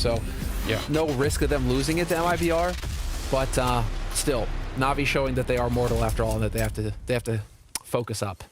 so yeah, no risk of them losing it to MIBR. But still, Navi showing that they are mortal after all, and that they have to focus up.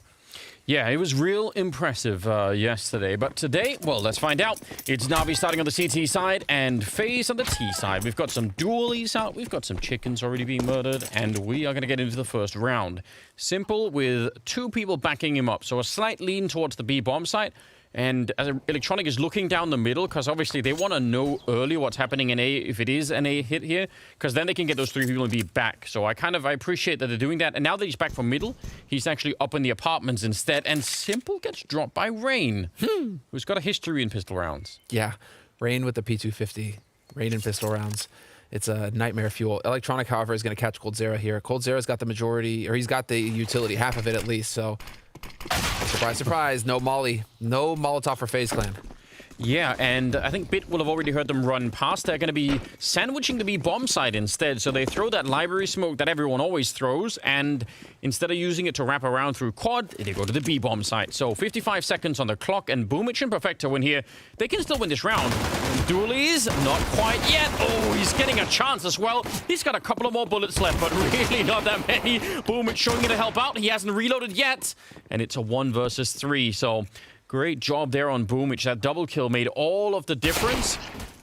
Yeah, it was real impressive yesterday. But today, well, let's find out. It's Navi starting on the CT side and Faze on the T side. We've got some dualies out. We've got some chickens already being murdered. And we are going to get into the first round. Simple with 2 people backing him up. So a slight lean towards the B bomb site. And Electronic is looking down the middle because obviously they want to know early what's happening in A if it is an A hit here, because then they can get those 3 people in B back. So I appreciate that they're doing that. And now that he's back from middle, he's actually up in the apartments instead. And Simple gets dropped by Rain, who's got a history in pistol rounds. Yeah, Rain with the P250, Rain in pistol rounds. It's a nightmare fuel. Electronic, however, is going to catch Coldzera here. Coldzera's got the majority, or he's got the utility, half of it at least, so... Surprise, surprise, no Molly. No Molotov for Faze Clan. Yeah, and I think Bit will have already heard them run past. They're going to be sandwiching the B bomb side instead. So they throw that library smoke that everyone always throws, and instead of using it to wrap around through quad, they go to the B bomb site. So 55 seconds on the clock, and Boomich and Perfecto win here. They can still win this round. Dualies, not quite yet. Oh, he's getting a chance as well. He's got a couple of more bullets left, but really not that many. Boomich showing you to help out. He hasn't reloaded yet, and it's a 1 versus 3. So great job there on Boomich. That double kill made all of the difference.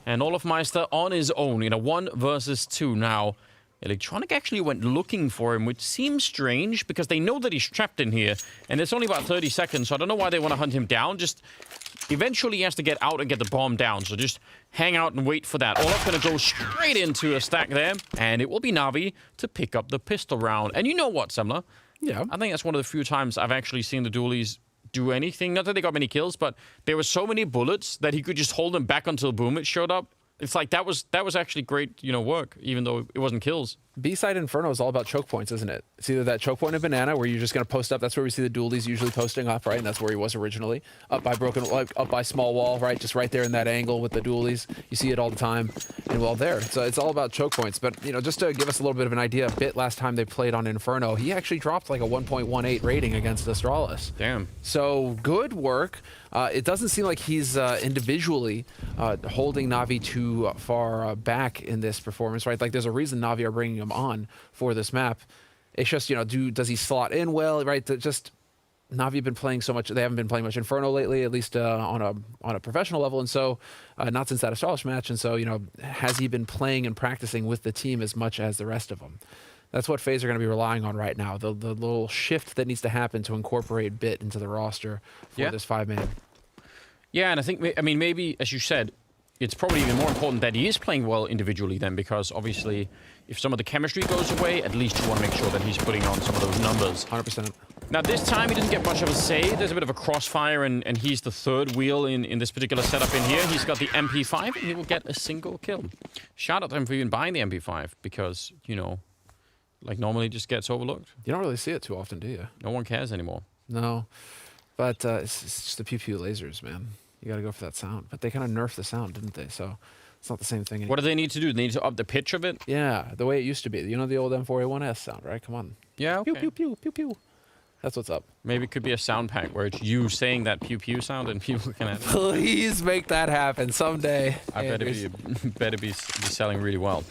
And Olofmeister on his own in a 1 versus 2 now. Electronic actually went looking for him, which seems strange because they know that he's trapped in here. And it's only about 30 seconds, so I don't know why they want to hunt him down. Just eventually he has to get out and get the bomb down. So just hang out and wait for that. Olof going to go straight into a stack there. And it will be Navi to pick up the pistol round. And you know what, Semler? Yeah. I think that's one of the few times I've actually seen the dualies do anything. Not that they got many kills, but there were so many bullets that he could just hold them back until Boomich showed up. It's like that was actually great, work, even though it wasn't kills. B-side Inferno is all about choke points, isn't it? It's either that choke point of Banana where you're just going to post up. That's where we see the dualies usually posting up, right? And that's where he was originally. Up by small wall, right? Just right there in that angle with the dualies. You see it all the time. And well, there. So it's all about choke points. But, just to give us a little bit of an idea, Bit last time they played on Inferno, he actually dropped like a 1.18 rating against Astralis. Damn. So good work. It doesn't seem like he's individually holding Navi too far back in this performance, right? Like there's a reason Navi are bringing him on for this map. It's just, does he slot in well, right? Just Navi have been playing so much. They haven't been playing much Inferno lately, at least on a professional level, and so not since that Astralis match. And so, has he been playing and practicing with the team as much as the rest of them? That's what Faze are going to be relying on right now. The little shift that needs to happen to incorporate Bit into the roster for this 5-man. Yeah, and I think, maybe, as you said, it's probably even more important that he is playing well individually then, because obviously if some of the chemistry goes away, at least you want to make sure that he's putting on some of those numbers. 100%. Now, this time he didn't get much of a say. There's a bit of a crossfire, and he's the 3rd wheel in this particular setup in here. He's got the MP5, and he will get a single kill. Shout out to him for even buying the MP5, because, like normally just gets overlooked. You don't really see it too often, do you? No one cares anymore. No. But it's just the pew-pew lasers, man. You got to go for that sound. But they kind of nerfed the sound, didn't they? So it's not the same thing anymore. What do they need to do? They need to up the pitch of it? Yeah, the way it used to be. You know the old M4A1S sound, right? Come on. Yeah, okay. Pew, pew, pew, pew, pew. That's what's up. Maybe it could be a sound pack where it's you saying that pew-pew sound and people can... Please make that happen someday. I better be selling really well.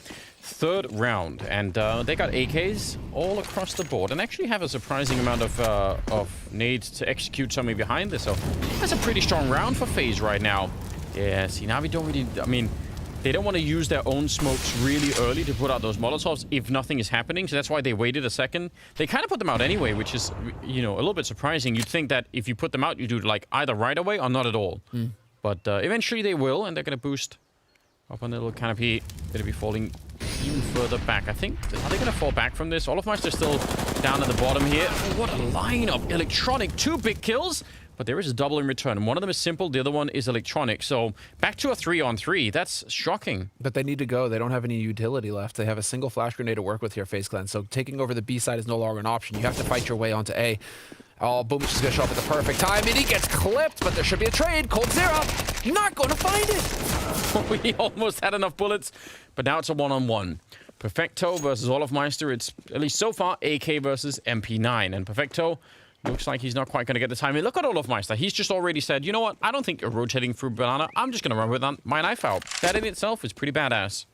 3rd round, and they got AKs all across the board, and actually have a surprising amount of nades to execute something behind this. So that's a pretty strong round for Faze right now. Yeah, see, Navi don't really... they don't want to use their own smokes really early to put out those Molotovs if nothing is happening, so that's why they waited a second. They kind of put them out anyway, which is, a little bit surprising. You'd think that if you put them out, you do it like either right away or not at all. But eventually they will, and they're going to boost up on the little canopy. Going to be falling even further back. I think, are they going to fall back from this? Olofmeister still down at the bottom here. What a lineup. Electronic, 2 big kills, but there is a double in return. And one of them is Simple, the other one is Electronic. So back to a 3-on-3. That's shocking. But they need to go. They don't have any utility left. They have a single flash grenade to work with here, Faze Clan. So taking over the B side is no longer an option. You have to fight your way onto A. Oh, Boomich is going to show up at the perfect time, and he gets clipped, but there should be a trade. Coldzera, not going to find it. We almost had enough bullets, but now it's a 1-on-1. Perfecto versus Olofmeister. It's, at least so far, AK versus MP9. And Perfecto Looks like he's not quite going to get the timing. Look at Olofmeister. He's just already said, you know what? I don't think you're rotating through banana. I'm just going to run with my knife out. That in itself is pretty badass.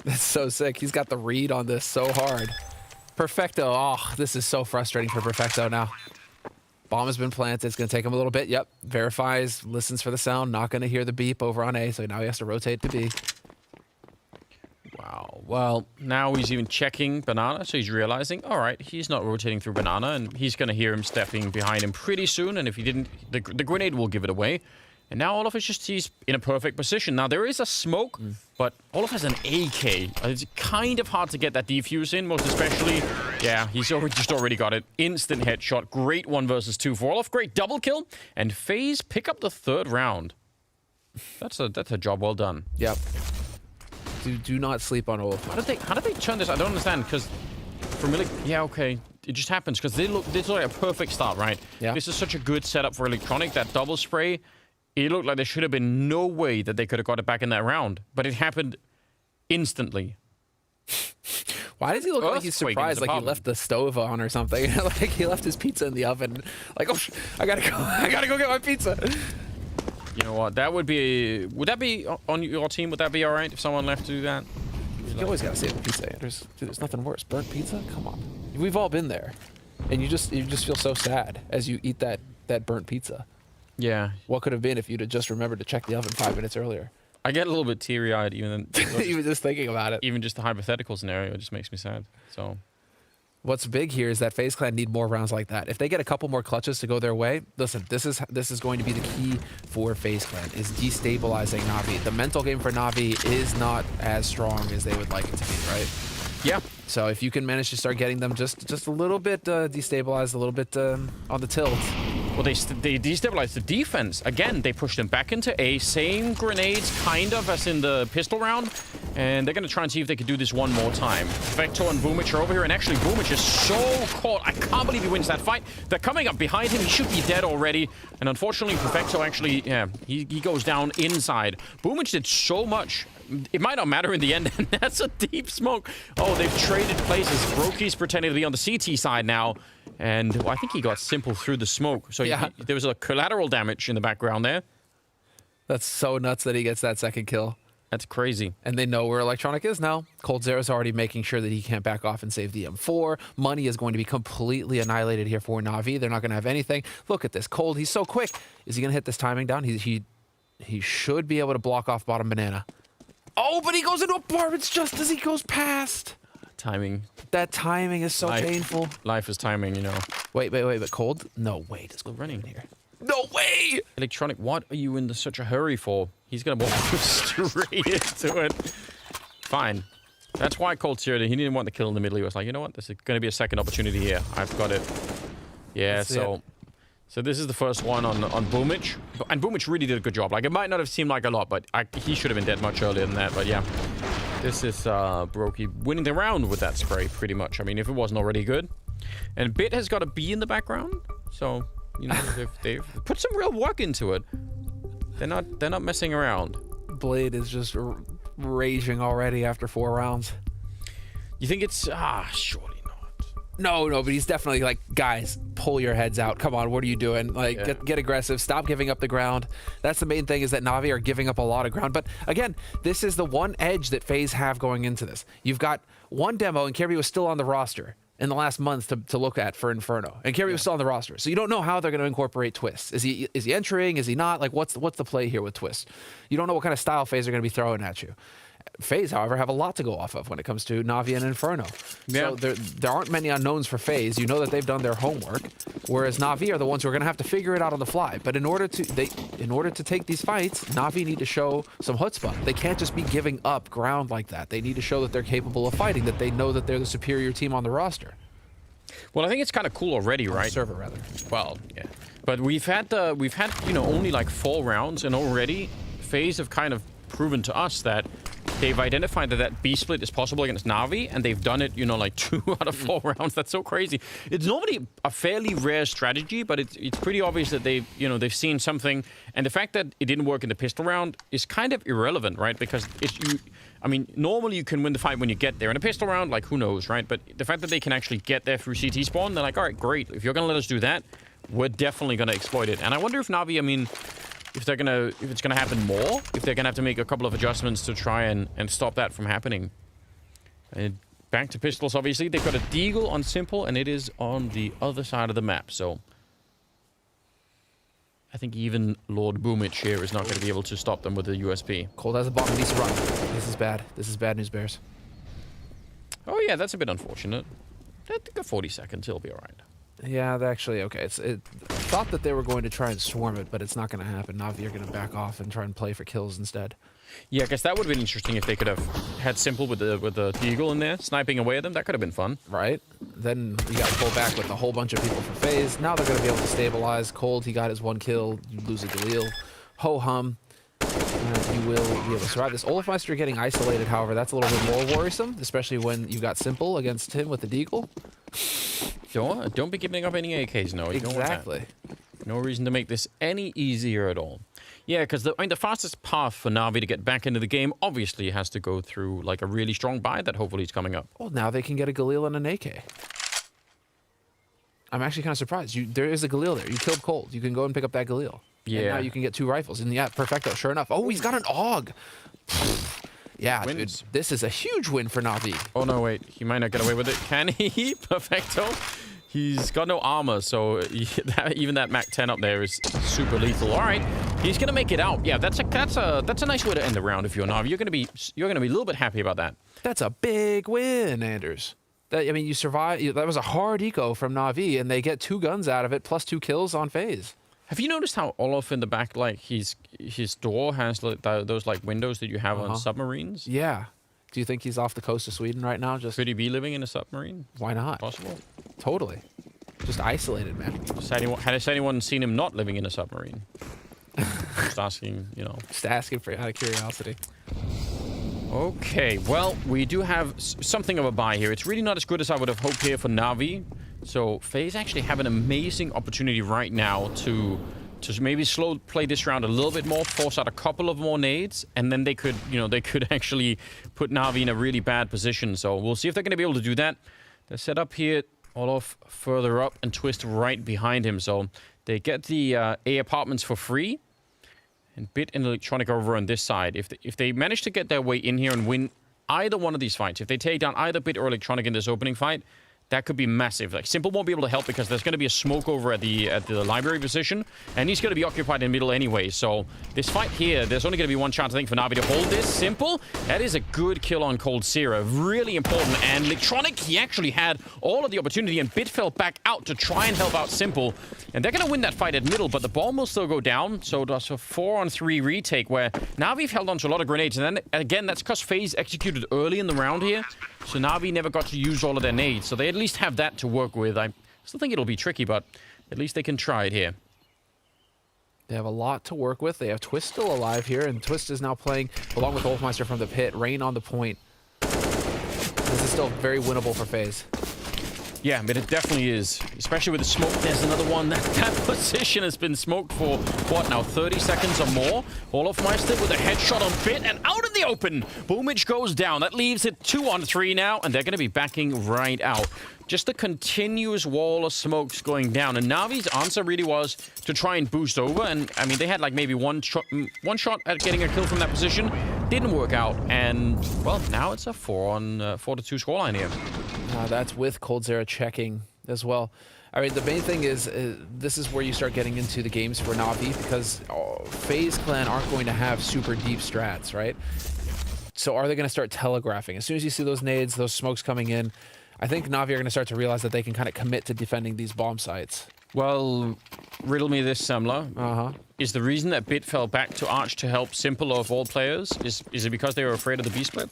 That's so sick. He's got the read on this so hard. Perfecto. Oh, this is so frustrating for Perfecto now. Bomb has been planted. It's going to take him a little bit. Yep. Verifies, listens for the sound. Not going to hear the beep over on A, so now he has to rotate to B. Wow. Well, now he's even checking banana, so he's realizing, all right, he's not rotating through banana, and he's going to hear him stepping behind him pretty soon, and if he didn't, the grenade will give it away. And now Olof is just, he's in a perfect position. Now, there is a smoke, but Olof has an AK. It's kind of hard to get that defuse in, most especially. Yeah, he's already got it. Instant headshot. Great 1 versus 2 for Olof. Great double kill. And Faze pick up the 3rd round. That's a job well done. Yep. Do not sleep on Olaf. How did they turn this? I don't understand, because for Milik, yeah, okay. It just happens, because this is like a perfect start, right? Yeah. This is such a good setup for Electronic, that double spray. It looked like there should have been no way that they could have got it back in that round, but it happened instantly. Why does he look like he's surprised, like he left the stove on or something? Like he left his pizza in the oven. Like, oh, I gotta go get my pizza. You know what? That would be on your team? Would that be all right if someone left to do that? You always gotta save the pizza, Anders. Dude, there's nothing worse. Burnt pizza? Come on. We've all been there, and you just feel so sad as you eat that burnt pizza. Yeah. What could have been if you'd have just remembered to check the oven 5 minutes earlier? I get a little bit teary-eyed even just thinking about it. Even just the hypothetical scenario just makes me sad. So, what's big here is that FaZe Clan need more rounds like that. If they get a couple more clutches to go their way, listen, this is going to be the key for FaZe Clan, is destabilizing Navi. The mental game for Navi is not as strong as they would like it to be, right? yeah. So if you can manage to start getting them just a little bit destabilized, a little bit on the tilt. Well, they destabilized the defense. Again, they pushed them back into A. Same grenades, kind of, as in the pistol round. And they're going to try and see if they can do this one more time. Vector and Boomich are over here. And actually, Boomich is so caught. I can't believe he wins that fight. They're coming up behind him. He should be dead already. And unfortunately, Perfecto actually, yeah, he goes down inside. Boomich did so much. It might not matter in the end. And that's a deep smoke. Oh, they've traded places. Brokey's pretending to be on the CT side now. And well, I think he got simple through the smoke. So yeah. There was a collateral damage in the background there. That's so nuts that he gets that second kill. That's crazy. And they know where Electronic is now. Cold Zero's already making sure that he can't back off and save the M4. Money is going to be completely annihilated here for Navi. They're not going to have anything. Look at this. Cold, he's so quick. Is he going to hit this timing down? He should be able to block off bottom banana. Oh, but he goes into apartments just as he goes past. Timing. That timing is so painful. Life is timing, you know. Wait, but Cold? No, wait. It's Still running here. No way! Electronic, what are you in such a hurry for? He's going to walk straight into it. Fine. That's why Cold Zero, he didn't want the kill in the middle. He was like, you know what? There's going to be a second opportunity here. I've got it. Yeah, so this is the first one on Boomich. And Boomich really did a good job. Like, it might not have seemed like a lot, but he should have been dead much earlier than that. But yeah, this is Brokey winning the round with that spray, pretty much. I mean, if it wasn't already good. And Bit has got a B in the background. So, you know, they've put some real work into it. They're not messing around. Blade is just raging already after 4 rounds. You think it's... surely not. No, but he's definitely like, guys, pull your heads out. Come on, what are you doing? Like, get aggressive. Stop giving up the ground. That's the main thing, is that Navi are giving up a lot of ground. But again, this is the one edge that FaZe have going into this. You've got one demo, and Kirby was still on the roster in the last month to look at for Inferno. And Kirby was still on the roster. So you don't know how they're going to incorporate Twist. Is he entering? Is he not? Like, what's the play here with Twist? You don't know what kind of style FaZe are going to be throwing at you. FaZe, however, have a lot to go off of when it comes to Navi and Inferno. Yeah. So there aren't many unknowns for FaZe. You know that they've done their homework, whereas Navi are the ones who are going to have to figure it out on the fly. But in order to take these fights, Navi need to show some chutzpah. They can't just be giving up ground like that. They need to show that they're capable of fighting, that they know that they're the superior team on the roster. Well, I think it's kind of cool already, right? Server, rather. Well, yeah. But we've had only like 4 rounds, and already FaZe have kind of proven to us that they've identified that B split is possible against Navi, and they've done it, like 2 out of 4 rounds. That's so crazy. It's normally a fairly rare strategy, but it's pretty obvious that they've seen something, and the fact that it didn't work in the pistol round is kind of irrelevant, right? Because normally you can win the fight when you get there. In a pistol round, like, who knows, right? But the fact that they can actually get there through CT spawn, they're like, all right, great. If you're going to let us do that, we're definitely going to exploit it. And I wonder if NAVI, I mean, if it's gonna happen more, if they're gonna have to make a couple of adjustments to try and stop that from happening. And back to pistols, obviously. They've got a deagle on simple, and it is on the other side of the map. So I think even Lord Boomich here is not going to be able to stop them with the USP. Cold has a bomb and needs to run. This is bad. This is bad news, Bears. Oh yeah, that's a bit unfortunate. I think 40 seconds, he'll be all right. Yeah, actually, okay. I thought that they were going to try and swarm it, but it's not going to happen. Navi are going to back off and try and play for kills instead. Yeah, I guess that would have been interesting if they could have had simple with the deagle in there, sniping away at them. That could have been fun. Right? Then you got to pull back with a whole bunch of people for Faze. Now they're going to be able to stabilize. Cold, he got his 1 kill. You lose a Galil. Ho-hum. You will be able to survive this. Olafmeister getting isolated, however, that's a little bit more worrisome, especially when you got simple against him with the deagle. Don't be giving up any AKs, no. Exactly. No reason to make this any easier at all. Yeah, because the fastest path for Navi to get back into the game obviously has to go through like a really strong buy that hopefully is coming up. Well, now they can get a Galil and an AK. I'm actually kind of surprised. There is a Galil there. You killed Cold. You can go and pick up that Galil. Yeah. And now you can get 2 rifles. And yeah, perfecto. Sure enough. Oh, he's got an AUG. Yeah, dude, this is a huge win for Navi. Oh, no, wait. He might not get away with it. Can he? Perfecto. He's got no armor, so even that Mac 10 up there is super lethal. All right, he's gonna make it out. Yeah, that's a nice way to end the round if you're Navi. You're gonna be a little bit happy about that. That's a big win, Anders. I mean, you survived. That was a hard eco from Navi, and they get 2 guns out of it, plus 2 kills on Faze. Have you noticed how Olaf in the back, like his door has like, those like windows that you have on submarines? Yeah. Do you think he's off the coast of Sweden right now? Could he be living in a submarine? Why not? Possible. Totally. Just isolated, man. Has anyone seen him not living in a submarine? Just asking, you know. Just asking for out of curiosity. Okay, well, we do have something of a buy here. It's really not as good as I would have hoped here for Navi. So Faze actually have an amazing opportunity right now to maybe slow play this round a little bit more, force out a couple of more nades, and then they could actually put Navi in a really bad position. So we'll see if they're going to be able to do that. They're set up here, Olaf further up, and Twist right behind him. So they get the A apartments for free, and Bit and Electronic over on this side. If they manage to get their way in here and win either one of these fights, if they take down either Bit or Electronic in this opening fight, that could be massive. Like, Simple won't be able to help because there's going to be a smoke over at the library position, and he's going to be occupied in the middle anyway. So this fight here, there's only going to be one chance, I think, for Navi to hold this. Simple, that is a good kill on Cold Sierra. Really important. And Electronic, he actually had all of the opportunity, and Bit fell back out to try and help out Simple. And they're going to win that fight at middle, but the bomb will still go down. So that's a 4-on-3 retake where Navi've held on to a lot of grenades. And then, again, that's because FaZe executed early in the round here. So Navi never got to use all of their nades. So they at least have that to work with. I still think it'll be tricky, but at least they can try it here. They have a lot to work with. They have Twist still alive here, and Twist is now playing along with Wolfmeister from the pit. Rain on the point. This is still very winnable for FaZe. Yeah, but it definitely is. Especially with the smoke. There's another one. That position has been smoked for, what now, 30 seconds or more? Olafmeister with a headshot on Bit and out in the open. Boomage goes down. That leaves it 2-on-3 now, and they're going to be backing right out. Just a continuous wall of smokes going down. And Navi's answer really was to try and boost over. And, I mean, they had like maybe one shot at getting a kill from that position. Didn't work out. And, well, now it's a 4-2 scoreline here. That's with Cold Zera checking as well. I mean, the main thing is this is where you start getting into the games for Navi, because FaZe Clan aren't going to have super deep strats, right? So are they going to start telegraphing? As soon as you see those nades, those smokes coming in, I think Navi are going to start to realize that they can kind of commit to defending these bomb sites. Well, riddle me this, Semler. Is the reason that Bit fell back to Arch to help Simple of all players, is it because they were afraid of the B-split?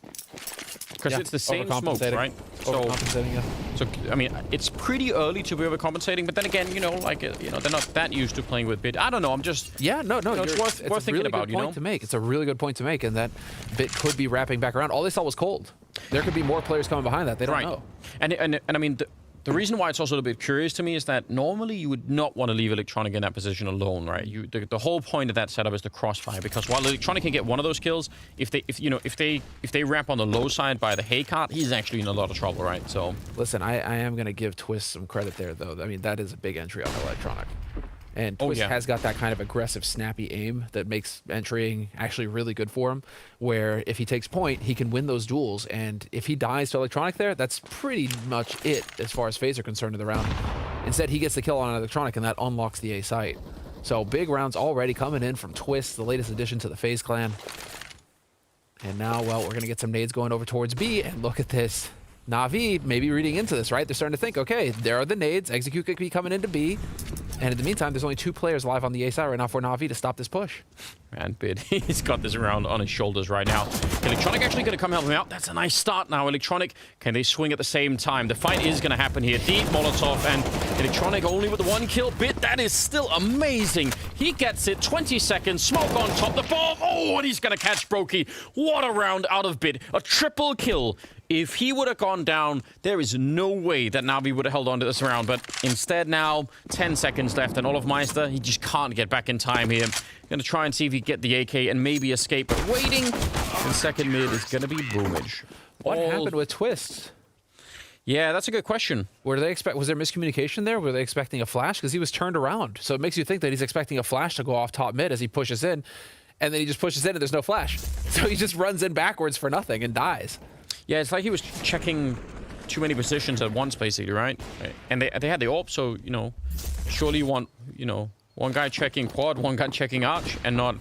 Because it's the same smoke, right? Overcompensating, yeah. So, I mean, it's pretty early to be overcompensating, but then again, you know, like, they're not that used to playing with Bit. I don't know, I'm just... Yeah, no, it's worth thinking about, you know? It's a really good point to make, and that Bit could be wrapping back around. All they saw was Cold. There could be more players coming behind that. They don't know. And I mean... The reason why it's also a bit curious to me is that normally you would not want to leave Electronic in that position alone, right? The whole point of that setup is the crossfire, because while Electronic can get one of those kills, if they wrap on the low side by the hay cart, he's actually in a lot of trouble, right? So listen, I am gonna give Twist some credit there, though. I mean, that is a big entry on Electronic. And Twist has got that kind of aggressive, snappy aim that makes entering actually really good for him, where if he takes point, he can win those duels. And if he dies to Electronic there, that's pretty much it as far as Faze are concerned in the round. Instead, he gets the kill on Electronic, and that unlocks the A site. So big rounds already coming in from Twist, the latest addition to the Faze clan. And now, well, we're going to get some nades going over towards B, and look at this. Na'Vi maybe reading into this, right? They're starting to think, okay, there are the nades. Execute could be coming into B. And in the meantime, there's only 2 players live on the A side right now for Na'Vi to stop this push. Man, Bid, he's got this round on his shoulders right now. Electronic actually going to come help him out. That's a nice start now. Electronic, can they swing at the same time? The fight is going to happen here. Deep Molotov, and Electronic only with the 1 kill. Bid, that is still amazing. He gets it. 20 seconds. Smoke on top. The bomb. Oh, and he's going to catch Brokey. What a round out of Bid. A triple kill. If he would have gone down, there is no way that Navi would have held on to this round. But instead now, 10 seconds left, and Olofmeister, he just can't get back in time here. Going to try and see if he can get the AK and maybe escape. But waiting in second mid is going to be Boomage. What happened with Twist? Yeah, that's a good question. Was there miscommunication there? Were they expecting a flash? Because he was turned around. So it makes you think that he's expecting a flash to go off top mid as he pushes in. And then he just pushes in and there's no flash. So he just runs in backwards for nothing and dies. Yeah, it's like he was checking too many positions at once, basically, right? And they had the AWP, so, you know, surely you want, you know, one guy checking quad, one guy checking arch, and not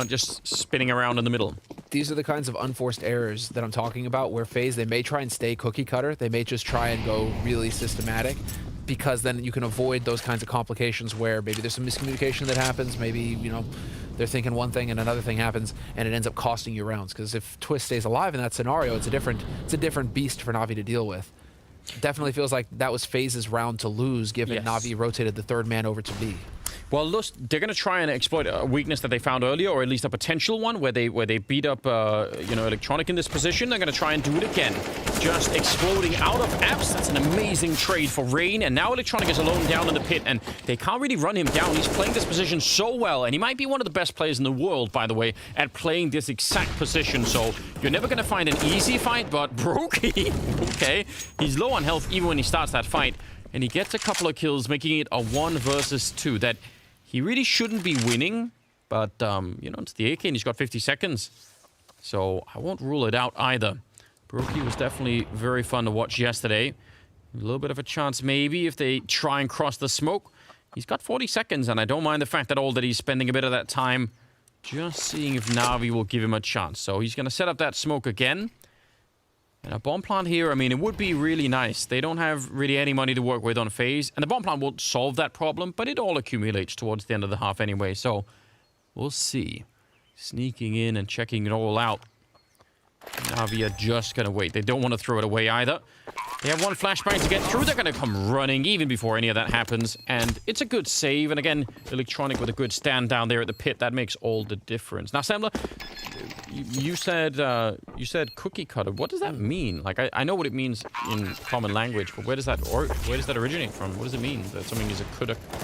just spinning around in the middle. These are the kinds of unforced errors that I'm talking about, where Faze, they may try and stay cookie cutter. They may just try and go really systematic, because then you can avoid those kinds of complications where maybe there's some miscommunication that happens. Maybe, you know, they're thinking one thing and another thing happens, and it ends up costing you rounds. Because if Twist stays alive in that scenario, it's a different beast for Na'Vi to deal with. Definitely feels like that was Faze's round to lose, given Na'Vi rotated the 3rd man over to B. Well, they're going to try and exploit a weakness that they found earlier, or at least a potential one, where they beat up, you know, Electronic in this position. They're going to try and do it again. Just exploding out of apps. That's an amazing trade for Rain. And now Electronic is alone down in the pit, and they can't really run him down. He's playing this position so well, and he might be one of the best players in the world, by the way, at playing this exact position. So you're never going to find an easy fight, but Brokey, okay, he's low on health even when he starts that fight, and he gets a couple of kills, making it a 1 versus 2. That he really shouldn't be winning, but, you know, it's the AK and he's got 50 seconds. So I won't rule it out either. Brokey was definitely very fun to watch yesterday. A little bit of a chance maybe if they try and cross the smoke. He's got 40 seconds, and I don't mind the fact at all that he's spending a bit of that time just seeing if Na'Vi will give him a chance. So he's going to set up that smoke again. And a bomb plant here, I mean, it would be really nice. They don't have really any money to work with on Faze, and the bomb plant won't solve that problem, but it all accumulates towards the end of the half anyway, so we'll see. Sneaking in and checking it all out. Navi are just going to wait. They don't want to throw it away either. They have 1 flashbang to get through. They're going to come running even before any of that happens. And it's a good save. And again, Electronic with a good stand down there at the pit. That makes all the difference. Now, Sambler, you said cookie cutter. What does that mean? Like, I know what it means in common language, but where does that originate from? What does it mean that something is a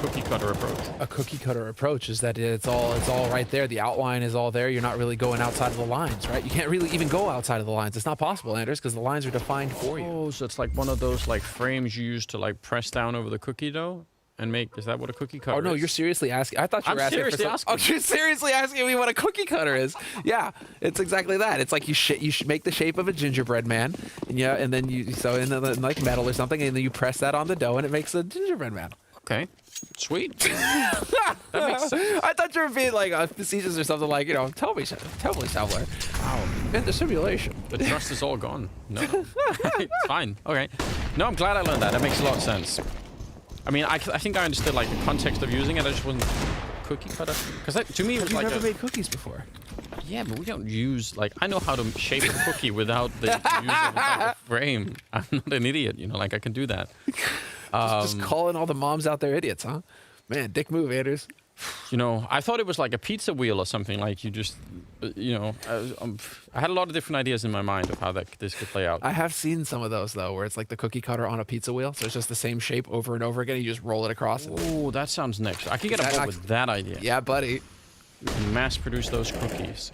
cookie cutter approach? A cookie cutter approach is that it's all right there. The outline is all there. You're not really going outside of the lines, right? You can't really even go outside of the lines. It's not possible, Anders, because the lines are defined for you. Oh, so it's like one of those like frames you use to like press down over the cookie dough and make. Is that what a cookie cutter is? Oh no, you're seriously asking. I thought you were asking. Oh, you're seriously asking me what a cookie cutter is? Yeah, it's exactly that. It's like you make the shape of a gingerbread man, and then you in like metal or something, and then you press that on the dough, and it makes a gingerbread man. Okay. Sweet. That makes sense. I thought you were being like facetious or something, like, you know, tell me, Sambler. Wow. In the simulation. The trust is all gone. No. It's fine. Okay. No, I'm glad I learned that. That makes a lot of sense. I mean, I think I understood like the context of using it. I just wasn't cookie cutter. Because to me, it was like you've never made cookies before. Yeah, but we don't use, like, I know how to shape a cookie without the use of the frame. I'm not an idiot, you know, like, I can do that. Just calling all the moms out there idiots, huh? Man, dick move, Anders. You know, I thought it was like a pizza wheel or something. Like you just, you know, I had a lot of different ideas in my mind of how this could play out. I have seen some of those though, where it's like the cookie cutter on a pizza wheel, so it's just the same shape over and over again. You just roll it across. Oh, that sounds next. I could get on board with that idea. Yeah, buddy. We can mass produce those cookies.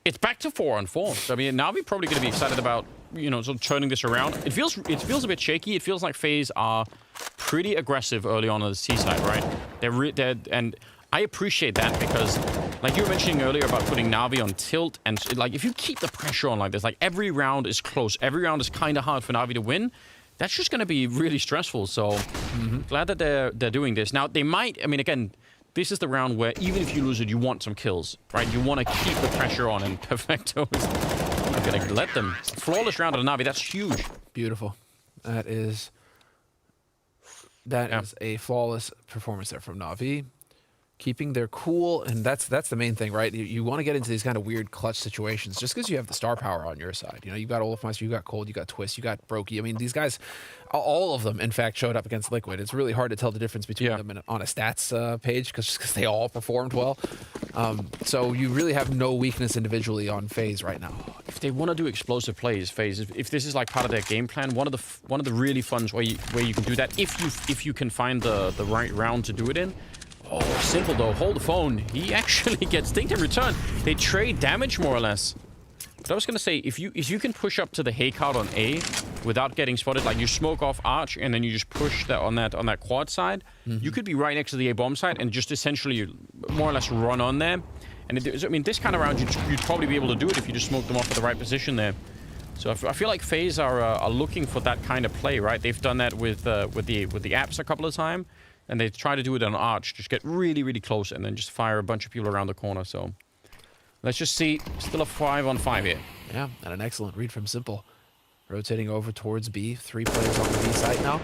It's back to 4-on-4. So, I mean, now we're probably going to be excited about, you know, sort of turning this around. It feels a bit shaky. It feels like Faze are pretty aggressive early on the C side, right? And I appreciate that because, like you were mentioning earlier about putting Navi on tilt, and like if you keep the pressure on like this, like every round is close, every round is kind of hard for Navi to win. That's just going to be really stressful. So, glad that they're doing this. Now they might. I mean, again. This is the round where, even if you lose it, you want some kills, right? You want to keep the pressure on, and Perfecto is not going to let them. Flawless round of Navi, that's huge. Beautiful. That is a flawless performance there from Navi. Keeping their cool, and that's the main thing, right? You want to get into these kind of weird clutch situations just because you have the star power on your side. You know, you've got Olafmeister, you got Cold, you got Twist, you got Brokey. I mean, these guys, all of them, in fact, showed up against Liquid. It's really hard to tell the difference between them on a stats page because they all performed well. So you really have no weakness individually on Faze right now. If they want to do explosive plays, Faze, if this is like part of their game plan, one of the really fun where you can do that if you can find the right round to do it in. Oh, Simple though, hold the phone. He actually gets dinged in return. They trade damage more or less. But I was gonna say, if you can push up to the hay card on A without getting spotted, like you smoke off Arch and then you just push that on that quad side, you could be right next to the A bomb side and just essentially more or less run on there. And I mean, this kind of round you'd probably be able to do it if you just smoke them off at the right position there. So I feel like Faze are looking for that kind of play, right? They've done that with the apps a couple of times. And they try to do it on Arch, just get really, really close and then just fire a bunch of people around the corner. So let's just see. Still a 5-on-5 here. Yeah, and an excellent read from Simple. Rotating over towards B. 3 players on the B site now.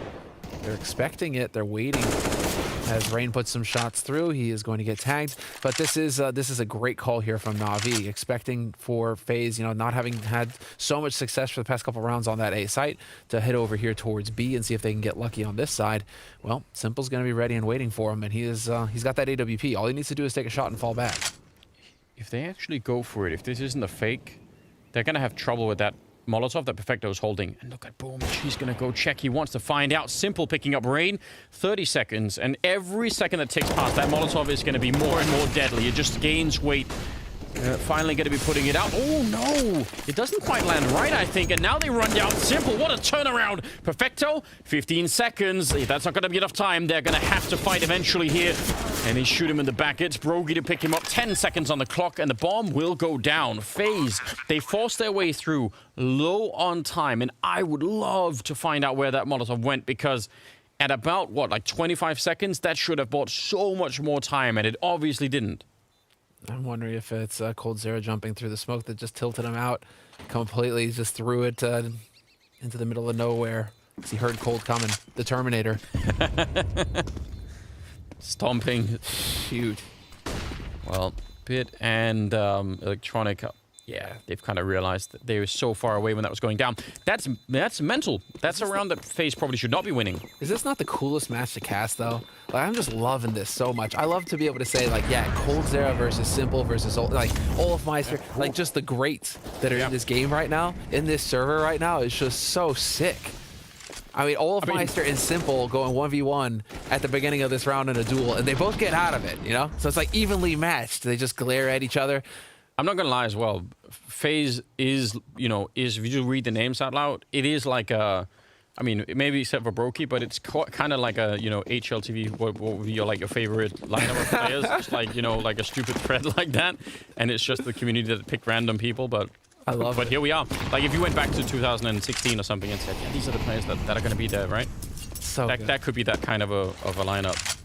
They're expecting it. They're waiting. As Rain puts some shots through, he is going to get tagged. But this is a great call here from Navi, expecting for Faze, you know, not having had so much success for the past couple rounds on that A site, to head over here towards B and see if they can get lucky on this side. Well, Simple's going to be ready and waiting for him, and he's got that AWP. All he needs to do is take a shot and fall back. If they actually go for it, if this isn't a fake, they're going to have trouble with that Molotov that Perfecto is holding. And look at Boomich. He's going to go check. He wants to find out. Simple picking up Rain. 30 seconds. And every second that ticks past, that Molotov is going to be more and more deadly. It just gains weight. Finally going to be putting it out. Oh, no. It doesn't quite land right, I think. And now they run down Simple. What a turnaround. Perfecto. 15 seconds. That's not going to be enough time. They're going to have to fight eventually here. And they shoot him in the back. It's Brokey to pick him up. 10 seconds on the clock. And the bomb will go down. Faze. They force their way through low on time. And I would love to find out where that Molotov went. Because at about, what, like 25 seconds? That should have bought so much more time. And it obviously didn't. I'm wondering if it's Cold Zero jumping through the smoke that just tilted him out completely, just threw it into the middle of nowhere. He heard Cold coming, the Terminator. Stomping. Huge. Well, Bit and Electronic, yeah, they've kind of realized that they were so far away when that was going down. That's mental. That's a round that Faze probably should not be winning. Is this not the coolest match to cast, though? Like, I'm just loving this so much. I love to be able to say, like, yeah, Cold Zero versus Simple versus, like, Olafmeister. Like, just the greats that are in this game right now, in this server right now, is just so sick. I mean, Olafmeister and Simple going 1v1 at the beginning of this round in a duel, and they both get out of it, you know? So it's, like, evenly matched. They just glare at each other. I'm not going to lie as well. Faze is, you know, if you read the names out loud, it is like a, I mean, maybe except for Brokey, but it's kind of like a, you know, HLTV, what would be your favorite lineup of players? Just like, you know, like a stupid thread like that. And it's just the community that pick random people, but I love it. But here we are. Like, if you went back to 2016 or something and said, yeah, these are the players that are going to be there, right? So that could be that kind of a lineup.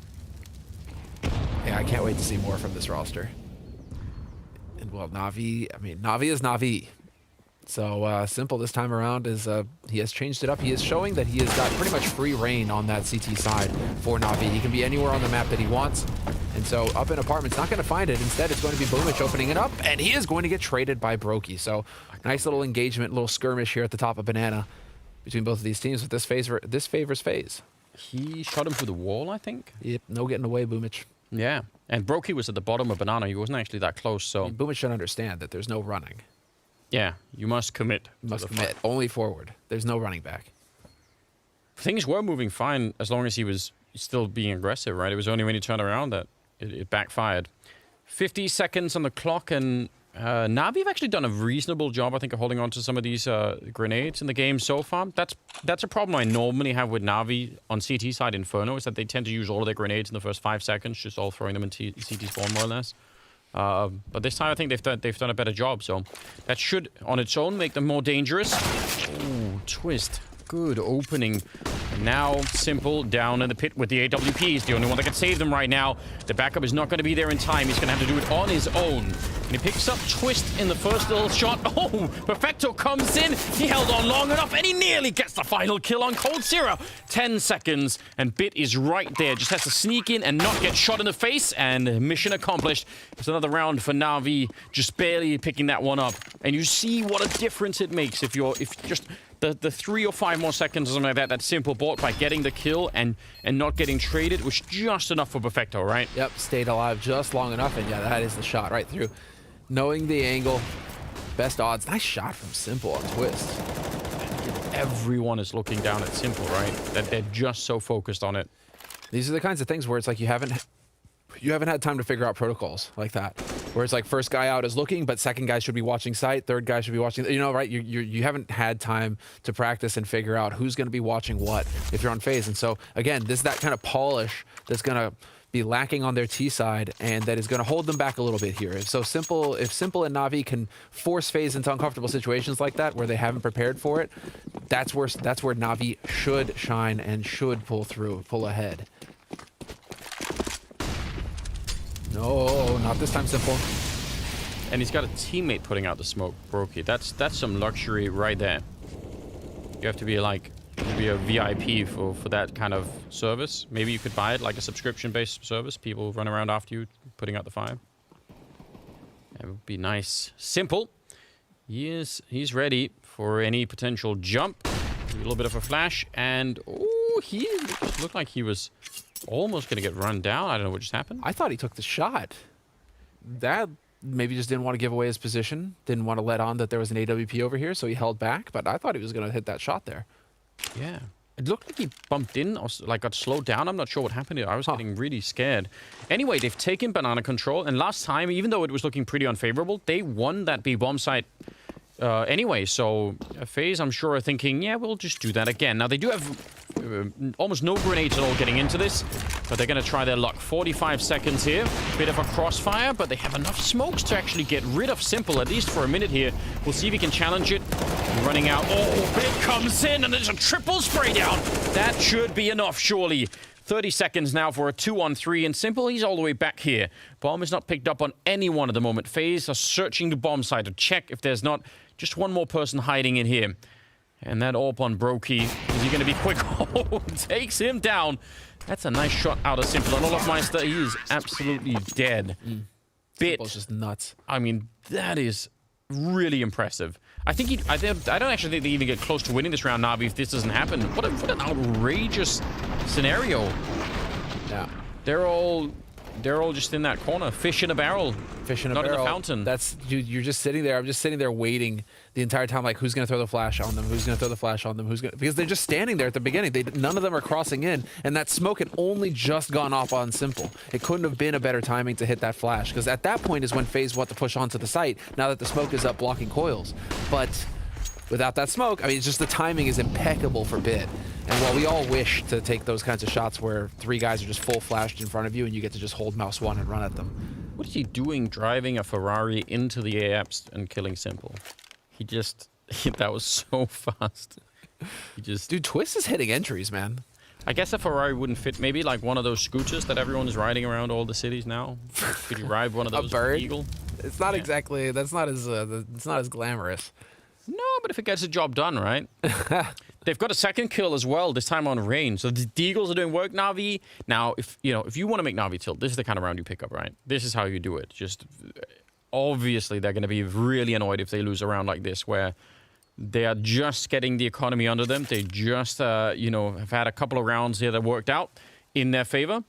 Yeah, I can't wait to see more from this roster. And, well, Navi, I mean, Navi is Navi. So Simple this time around is he has changed it up. He is showing that he has got pretty much free reign on that CT side for Navi. He can be anywhere on the map that he wants. And so up in Apartment's not going to find it. Instead, it's going to be Boomich opening it up, and he is going to get traded by Brokey. So nice little engagement, little skirmish here at the top of Banana between both of these teams. But this favors Faze. He shot him through the wall, I think. Yep, no getting away, Boomich. Yeah. And Brokey was at the bottom of Banana. He wasn't actually that close, so... Boomer should understand that there's no running. Yeah, you must commit. You must commit. Only forward. There's no running back. Things were moving fine as long as he was still being aggressive, right? It was only when he turned around that it backfired. 50 seconds on the clock, and Navi have actually done a reasonable job, I think, of holding on to some of these grenades in the game so far. That's a problem I normally have with Navi on CT side Inferno, is that they tend to use all of their grenades in the first 5 seconds, just all throwing them in CT spawn more or less. But this time I think they've done a better job, so that should on its own make them more dangerous. Ooh, twist. Good opening. And now Simple down in the pit with the AWP. He's the only one that can save them right now. The backup is not going to be there in time. He's going to have to do it on his own. And he picks up Twist in the first little shot. Oh, Perfecto comes in. He held on long enough, and he nearly gets the final kill on Cold Zero. 10 seconds, and Bit is right there. Just has to sneak in and not get shot in the face, and mission accomplished. It's another round for Navi, just barely picking that one up. And you see what a difference it makes if just... The 3 or 5 more seconds or something like that Simple bought by getting the kill and not getting traded was just enough for Perfecto, right? Yep, stayed alive just long enough, and yeah, that is the shot right through. Knowing the angle, best odds. Nice shot from Simple on Twist. Everyone is looking down at Simple, right? That they're just so focused on it. These are the kinds of things where it's like you haven't had time to figure out protocols like that. Where it's like first guy out is looking, but second guy should be watching sight, third guy should be watching, you know, right? You haven't had time to practice and figure out who's going to be watching what if you're on Faze. And so again, this is that kind of polish that's going to be lacking on their T side, and that is going to hold them back a little bit here. If Simple and Navi can force Faze into uncomfortable situations like that where they haven't prepared for it, that's where Navi should shine and should pull ahead. No, not this time, Simple. And he's got a teammate putting out the smoke, Brokey. That's some luxury right there. You have to be like a VIP for that kind of service. Maybe you could buy it like a subscription-based service. People run around after you, putting out the fire. That would be nice. Simple. He's ready for any potential jump. A little bit of a flash, and oh, he looked like he was almost going to get run down. I don't know what just happened. I thought he took the shot. That maybe just didn't want to give away his position. Didn't want to let on that there was an AWP over here, so he held back. But I thought he was going to hit that shot there. Yeah. It looked like he bumped in or like got slowed down. I'm not sure what happened here. I was getting really scared. Anyway, they've taken banana control. And last time, even though it was looking pretty unfavorable, they won that B bomb site anyway. So Faze, I'm sure, are thinking, yeah, we'll just do that again. Now, they do have almost no grenades at all getting into this, but they're going to try their luck. 45 seconds here. Bit of a crossfire, but they have enough smokes to actually get rid of Simple, at least for a minute here. We'll see if he can challenge it. Running out. Oh, Bit comes in, and there's a triple spray down. That should be enough, surely. 30 seconds now for a 2-on-3, and Simple, he's all the way back here. Bomb is not picked up on anyone at the moment. Faze are searching the bomb site to check if there's not just one more person hiding in here. And that AWP on Brokey, is he going to be quick? Oh, takes him down. That's a nice shot out of Simple. And Olofmeister, he is absolutely dead. Bit. Simple's just nuts. I mean, that is really impressive. I don't actually think they even get close to winning this round, Navi, if this doesn't happen. What an outrageous scenario. Yeah. They're all just in that corner. Fish in a barrel. Fish in a Not barrel. in the fountain. That's you're just sitting there. I'm just sitting there waiting the entire time, like who's gonna throw the flash on them? Who's gonna throw the flash on them? Because they're just standing there at the beginning. None of them are crossing in, and that smoke had only just gone off on Simple. It couldn't have been a better timing to hit that flash, because at that point is when Faze want to push onto the site. Now that the smoke is up, blocking coils, but without that smoke, I mean, it's just the timing is impeccable for Bit. And while we all wish to take those kinds of shots where 3 guys are just full flashed in front of you and you get to just hold mouse 1 and run at them. What is he doing driving a Ferrari into the AAPs and killing Simple? That was so fast. Dude, Twist is hitting entries, man. I guess a Ferrari wouldn't fit. Maybe like one of those scooters that everyone is riding around all the cities now. Could you ride one of those? A bird? Eagle? It's not exactly. That's not as. It's not as glamorous. No, but if it gets the job done, right? They've got a second kill as well, this time on range. So the Deagles are doing work, Navi. Now, if you want to make Navi tilt, this is the kind of round you pick up, right? This is how you do it. Just obviously, they're going to be really annoyed if they lose a round like this, where they are just getting the economy under them. They just, have had a couple of rounds here that worked out in their favor.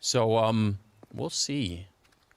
So, We'll see.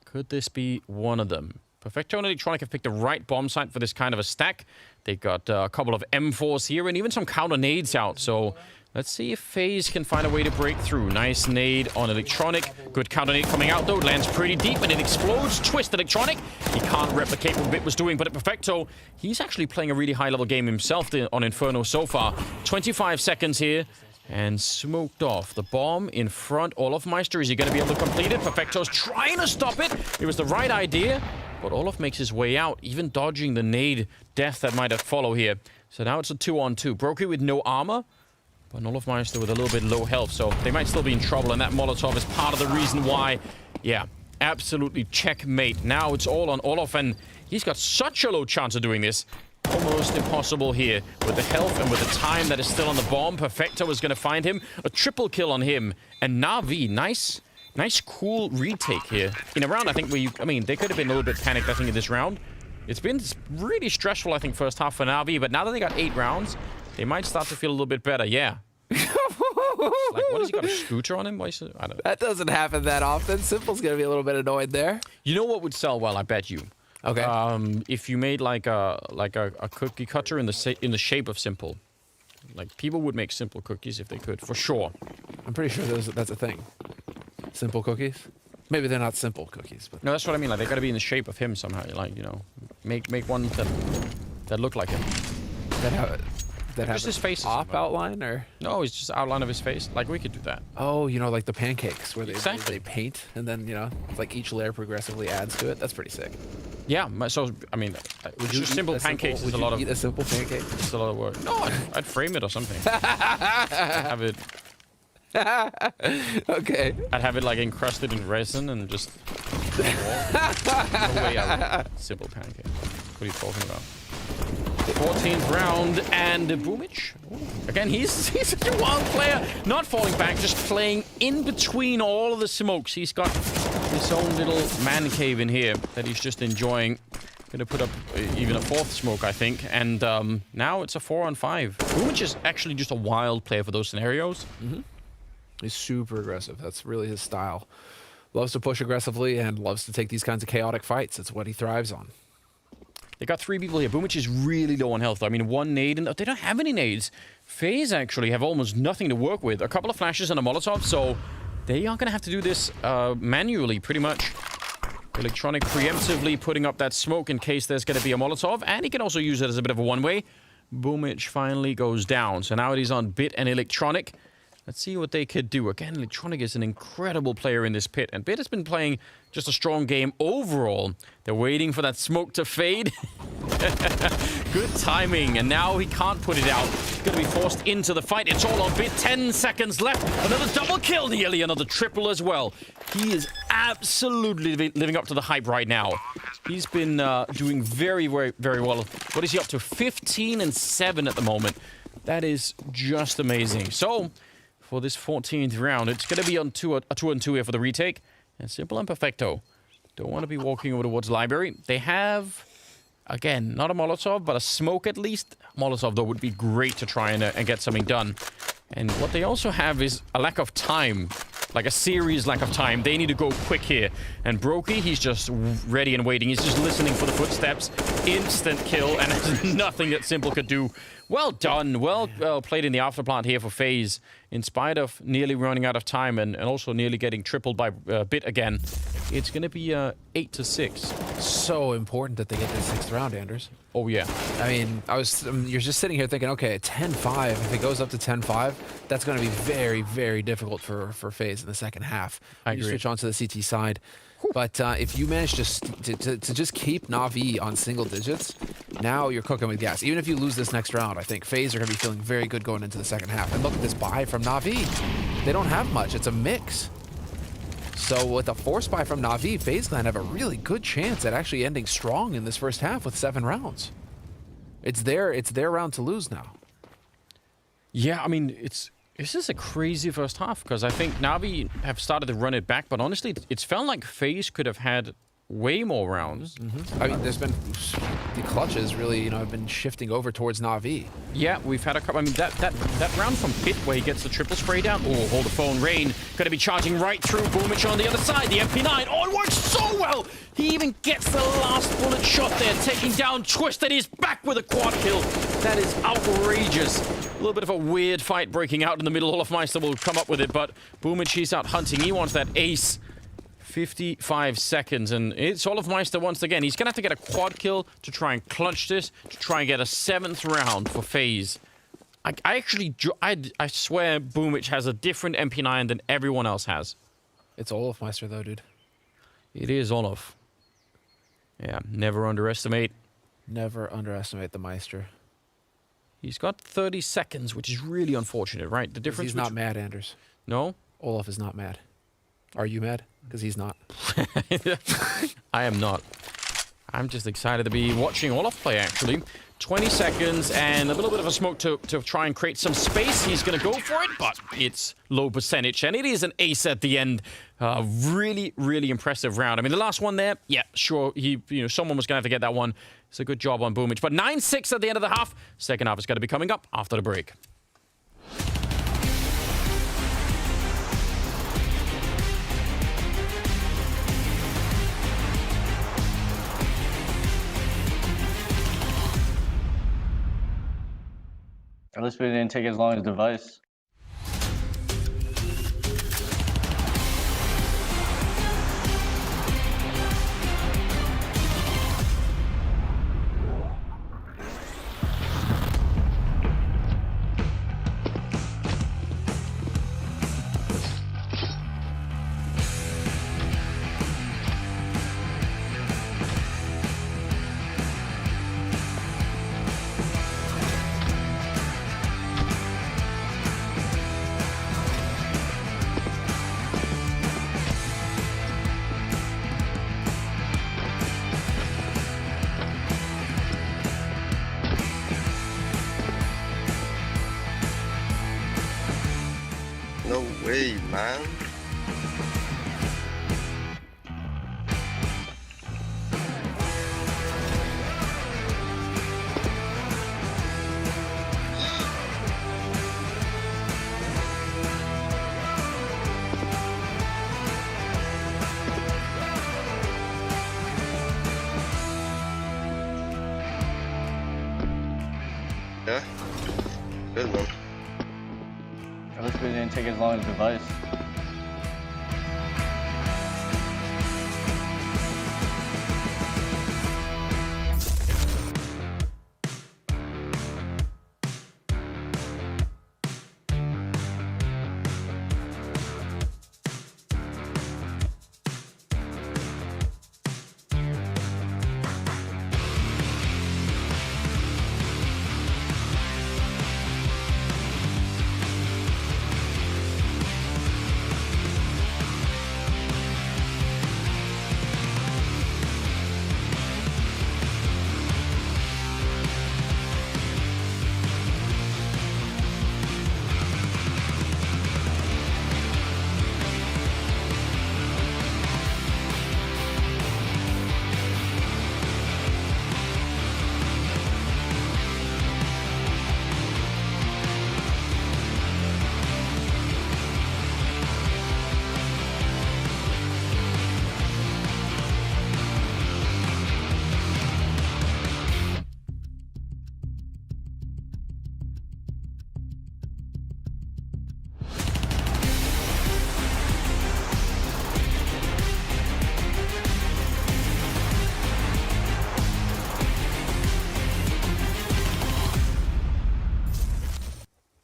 Could this be one of them? Perfecto and Electronic have picked the right bomb site for this kind of a stack. They got a couple of M4s here and even some counter nades out. So let's see if Faze can find a way to break through. Nice nade on Electronic. Good counter nade coming out though. Lands pretty deep and it explodes. Twist Electronic. He can't replicate what Bit was doing, but at Perfecto, he's actually playing a really high-level game himself on Inferno so far. 25 seconds here. And smoked off. The bomb in front. Olofmeister, is he going to be able to complete it? Perfecto's trying to stop it. It was the right idea. But Olof makes his way out, even dodging the nade death that might have followed here. So now it's a 2-on-2. Brokey with no armor. But Olofmeister with a little bit low health. So they might still be in trouble. And that Molotov is part of the reason why. Yeah, absolutely checkmate. Now it's all on Olof. And he's got such a low chance of doing this. Almost impossible here. With the health and with the time that is still on the bomb, Perfecto is going to find him. A triple kill on him. And NAVI, nice, cool retake here. In a round, I think, I mean, they could have been a little bit panicked, I think, in this round. It's been really stressful, I think, first half for NAVI. But now that they got 8 rounds, they might start to feel a little bit better. Yeah. Like, what has he got, a scooter on him? I don't know. That doesn't happen that often. Simple's going to be a little bit annoyed there. You know what would sell well, I bet you? Okay. If you made like a cookie cutter in the shape of Simple, like people would make Simple cookies if they could, for sure. I'm pretty sure that's a thing. Simple cookies. Maybe they're not simple cookies, but no, that's what I mean. Like they got to be in the shape of him somehow. Like make one that look like him. That have just his face top outline, or no, it's just outline of his face. Like we could do that. Oh, like the pancakes where Exactly. they paint and then like each layer progressively adds to it. That's pretty sick. Yeah. So I mean, just simple pancakes is a lot of. Eat a simple pancake? It's a lot of work. No, I'd frame it or something. Have it. Okay. I'd have it like encrusted in resin and just. No way I would. Simple pancake. What are you talking about? 14th round, and Boomich. Again, he's such a wild player. Not falling back, just playing in between all of the smokes. He's got his own little man cave in here that he's just enjoying. Gonna put up even a 4th smoke, I think. And now it's a 4-on-5. Boomich is actually just a wild player for those scenarios. Mm-hmm. He's super aggressive. That's really his style. Loves to push aggressively and loves to take these kinds of chaotic fights. It's what he thrives on. They got 3 people here. Boomich is really low on health. I mean, 1 nade, and they don't have any nades. Faze actually have almost nothing to work with. A couple of flashes and a Molotov, so they are going to have to do this manually, pretty much. Electronic preemptively putting up that smoke in case there's going to be a Molotov, and he can also use it as a bit of a one-way. Boomich finally goes down, so now it is on Bit and Electronic. Let's see what they could do. Again, Electronic is an incredible player in this pit, and Bit has been playing just a strong game overall. They're waiting for that smoke to fade. Good timing, and now he can't put it out. He's going to be forced into the fight. It's all on Bit. 10 seconds left. Another double kill, nearly another triple as well. He is absolutely living up to the hype right now. He's been doing very, very, very well. What is he up to? 15-7 at the moment. That is just amazing. So, for this 14th round, it's going to be on a 2-on-2 here for the retake. And Simple and Perfecto don't want to be walking over towards Library. They have, again, not a Molotov, but a smoke at least. Molotov, though, would be great to try and get something done. And what they also have is a lack of time. Like a serious lack of time. They need to go quick here. And Brokey, he's just ready and waiting. He's just listening for the footsteps. Instant kill, and there's nothing that Simple could do. Well done. Well played in the afterplant here for Faze. In spite of nearly running out of time and also nearly getting tripled by Bit again. It's going to be 8-6. So important that they get this 6th round, Anders. Oh, yeah. I mean, you're just sitting here thinking, okay, 10-5, if it goes up to 10-5, that's going to be very, very difficult for Faze in the second half. I you agree. switch onto the CT side. But if you manage to just keep Na'Vi on single digits, now you're cooking with gas. Even if you lose this next round, I think Faze are going to be feeling very good going into the second half. And look at this buy from Na'Vi. They don't have much. It's a mix. So with a force buy from Na'Vi, FaZe Clan have a really good chance at actually ending strong in this first half with 7 rounds. It's their round to lose now. Yeah, I mean, this is a crazy first half because I think Na'Vi have started to run it back, but honestly, it's felt like FaZe could have had way more rounds. I mean, there's been the clutches really, have been shifting over towards Na'Vi. Yeah, we've had a couple. I mean, that round from Pit where he gets the triple spray down. Oh, hold the phone. Rain going to be charging right through Boomich on the other side. The MP9. Oh, it works so well. He even gets the last bullet shot there, taking down Twisted. He's back with a quad kill. That is outrageous. A little bit of a weird fight breaking out in the middle. Olafmeister will come up with it, but Boomich, he's out hunting. He wants that ace. 55 seconds, and it's Olafmeister once again. He's going to have to get a quad kill to try and clutch this, to try and get a 7th round for Faze. I swear Boomich has a different MP9 than everyone else has. It's Olafmeister, though, dude. It is Olaf. Yeah, never underestimate. Never underestimate the Meister. He's got 30 seconds, which is really unfortunate, right? The difference. He's not mad, Anders. No? Olaf is not mad. Are you mad? Because he's not. I am not. I'm just excited to be watching Olaf play, actually. 20 seconds and a little bit of a smoke to try and create some space. He's going to go for it, but it's low percentage, and it is an ace at the end. Really, really impressive round. I mean, the last one there, yeah, sure, someone was going to have to get that one. It's a good job on Boomich. But 9-6 at the end of the half. Second half is going to be coming up after the break. At least we didn't take as long as Device. No way, man. Yeah, good one. At least we didn't take as long as Device.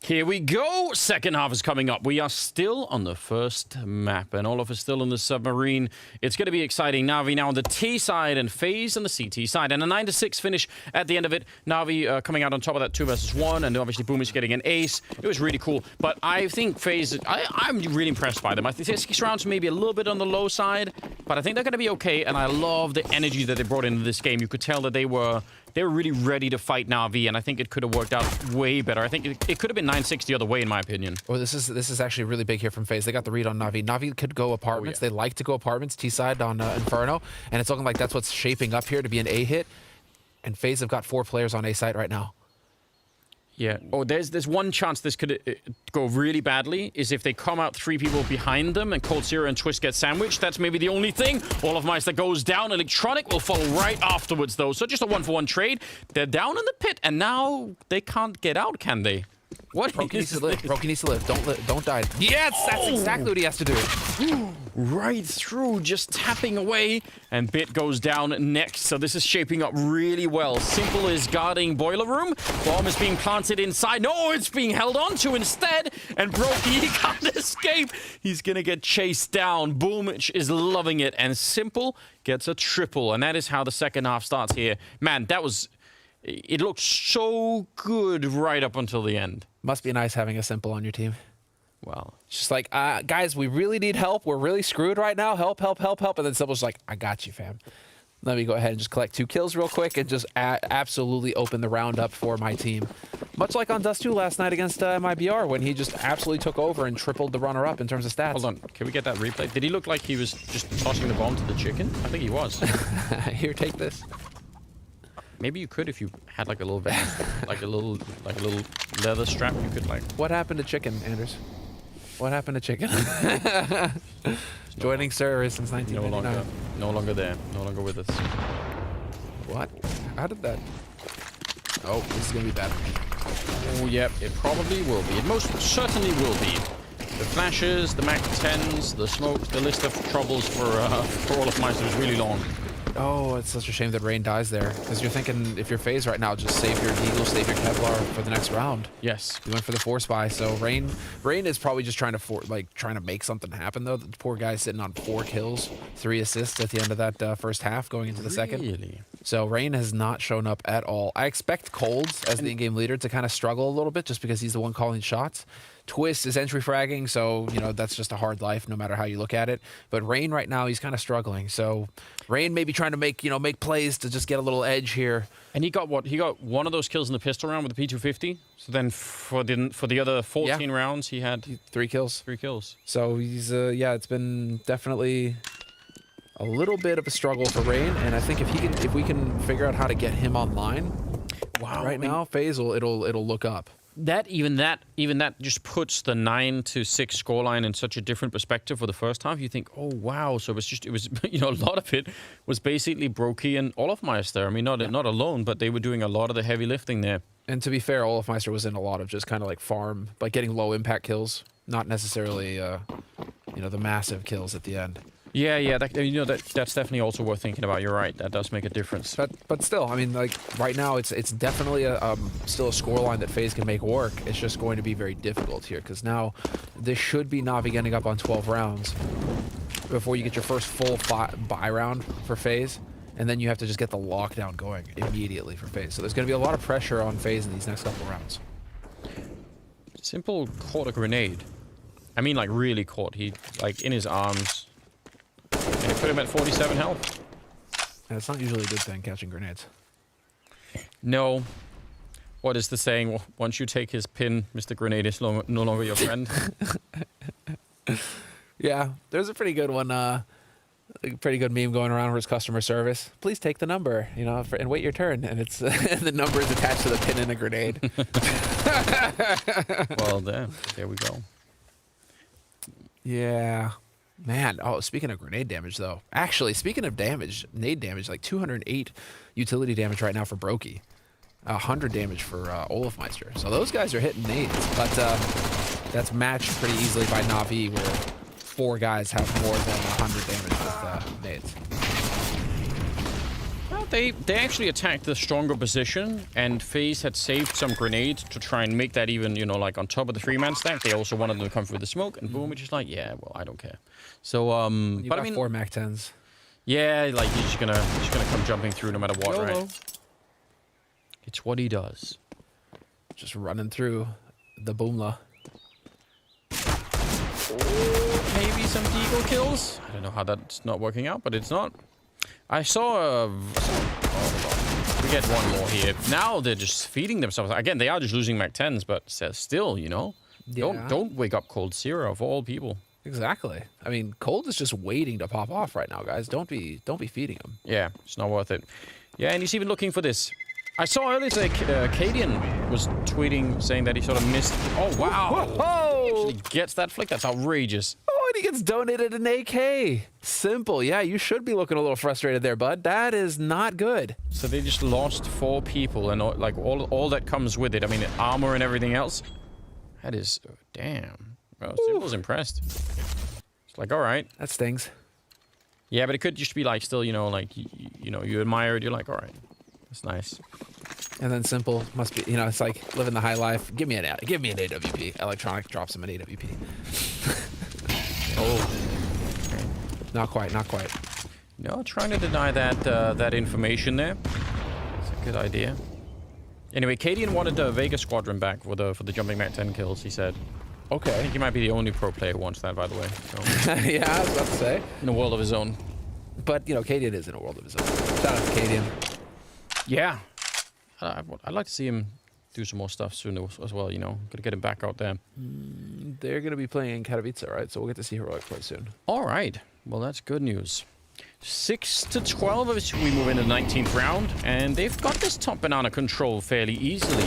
Here we go. Second half is coming up. We are still on the first map, and Olaf is still in the submarine. It's going to be exciting. Navi now on the T side and Faze on the CT side. And a 9-6 finish at the end of it. Navi coming out on top of that 2 versus 1, and obviously Boomich getting an ace. It was really cool. But I think Faze, I'm really impressed by them. I think 6 rounds maybe a little bit on the low side, but I think they're going to be okay. And I love the energy that they brought into this game. You could tell that they were they were really ready to fight Na'Vi, and I think it could have worked out way better. I think it could have been 9-6 the other way, in my opinion. Oh, this is actually really big here from Faze. They got the read on Navi. Navi could go apartments. Oh, yeah. They like to go apartments, T-side on Inferno, and it's looking like that's what's shaping up here to be an A hit. And Faze have got 4 players on A site right now. Yeah. Oh, there's one chance this could go really badly, is if they come out 3 people behind them and Cold Zero and Twist get sandwiched. That's maybe the only thing. All of Meister goes down. Electronic will follow right afterwards, though. So just a 1-for-1 trade. They're down in the pit, and now they can't get out, can they? What? Broken needs to live. Broken needs to live. Don't die. Yes, that's exactly what he has to do. Right through, just tapping away, and Bit goes down next. So this is shaping up really well. Simple is guarding boiler room. Bomb is being planted inside. No, it's being held on to instead, and Brokey, he can't escape. He's gonna get chased down. Boomich is loving it, and Simple gets a triple, and that is how the second half starts here. Man, that was... It looked so good right up until the end. Must be nice having a Simple on your team. Well, It's just like, guys, we really need help. We're really screwed right now. Help, help, help, help. And then Simple's like, I got you, fam. Let me go ahead and just collect 2 kills real quick and just absolutely open the round up for my team. Much like on Dust 2 last night against MIBR when he just absolutely took over and tripled the runner-up in terms of stats. hold on. Can we get that replay? Did he look like he was just tossing the bomb to the chicken? I think he was. Here, take this. Maybe you could if you had like a little vest, like a little leather strap. You could like. What happened to chicken, Anders? What happened to chicken? Joining service since 1999. No longer there. No longer with us. What? How did that? Oh, this is gonna be bad. Oh, yep. It probably will be. It most certainly will be. The flashes, the Mac 10s, the smoke, the list of troubles for all of Meister is really long. Oh, it's such a shame that Rain dies there. Because you're thinking, if you're Faze right now, just save your Eagle, save your Kevlar for the next round. Yes. You went for the 4-spy, so Rain is probably just trying to make something happen, though. The poor guy's sitting on 4 kills, 3 assists at the end of that first half, going into the second. Really? So Rain has not shown up at all. I expect Colds, as the in-game leader, to kind of struggle a little bit, just because he's the one calling shots. Twist is entry fragging, so, you know, that's just a hard life no matter how you look at it. But Rain right now, he's kind of struggling. So Rain may be trying to make plays to just get a little edge here. And he got what? He got one of those kills in the pistol round with the P250. So then for the other 14 rounds, he had 3 kills. 3 kills. So he's, it's been definitely a little bit of a struggle for Rain. And I think if we can figure out how to get him online, right now, Faze it'll look up. Even that just puts the 9-6 scoreline in such a different perspective for the first half. You think, oh wow, so it was a lot of it was basically Brokey and Olofmeister. I mean, not alone, but they were doing a lot of the heavy lifting there. And to be fair, Olofmeister was in a lot of just kind of like farm, like getting low impact kills, not necessarily the massive kills at the end. Yeah, that's definitely also worth thinking about. You're right, that does make a difference. But still, I mean, like right now, it's definitely still a scoreline that FaZe can make work. It's just going to be very difficult here because now this should be Navi ending up on 12 rounds before you get your first full buy round for FaZe, and then you have to just get the lockdown going immediately for FaZe. So there's going to be a lot of pressure on FaZe in these next couple rounds. Simple caught a grenade. I mean, like really caught. He like in his arms. And it put him at 47 health. And it's not usually a good thing, catching grenades. No. What is the saying? Once you take his pin, Mr. Grenade is no longer your friend. Yeah, there's a pretty good one, a pretty good meme going around where it's customer service. Please take the number, and wait your turn. And it's and the number is attached to the pin in a grenade. Well, there we go. Yeah. Man, speaking of grenade damage, though. Actually, speaking of damage, nade damage, like 208 utility damage right now for Brokey. 100 damage for Olofmeister. So those guys are hitting nades. But that's matched pretty easily by Navi, where 4 guys have more than 100 damage with nades. Well, they actually attacked the stronger position, and FaZe had saved some grenades to try and make that even, like on top of the 3-man stack. They also wanted them to come through the smoke, and boom, it's just like, yeah, well, I don't care. So, but I mean, 4 Mac 10s. Yeah, like he's just gonna come jumping through no matter what, YOLO. right? It's what he does. Just running through the boomla. Maybe some Deagle kills. I don't know how that's not working out, but it's not. I saw a... We get one more here. Now they're just feeding themselves. Again, they are just losing Mac 10s, but still, you know, don't wake up Cold Zero of all people. Exactly. I mean, Cold is just waiting to pop off right now, guys. Don't be feeding him. Yeah, it's not worth it. Yeah, and he's even looking for this. I saw earlier today, Cadian was tweeting saying that he sort of missed. Oh wow! Whoa! He actually gets that flick. That's outrageous. Oh, and he gets donated an AK. Simple. Yeah, you should be looking a little frustrated there, bud. That is not good. So they just lost 4 people, and like all that comes with it. I mean, armor and everything else. That is damn. Well, Simple's impressed. It's like, all right. That stings. Yeah, but it could just be like still, you know, like you know, you admire it. You're like, all right, that's nice. And then Simple must be, you know, it's like living the high life. Give me an AWP. Electronic drops him an AWP. Oh, not quite. No, trying to deny that that information there. It's a good idea. Anyway, Cadian wanted the Vega Squadron back for the jumping Mac 10 kills. He said. I Okay. think he might be the only pro player who wants that, by the way. So, Yeah, I was about to say. in a world of his own. But, you know, Cadian is in a world of his own. Shout out to Cadian. Yeah. I'd like to see him do some more stuff soon as well, you know. Got to get him back out there. They're going to be playing in Katowice, right? So we'll get to see Heroic quite soon. All right. Well, that's good news. 6-12 as we move into the 19th round, and they've got this top banana control fairly easily.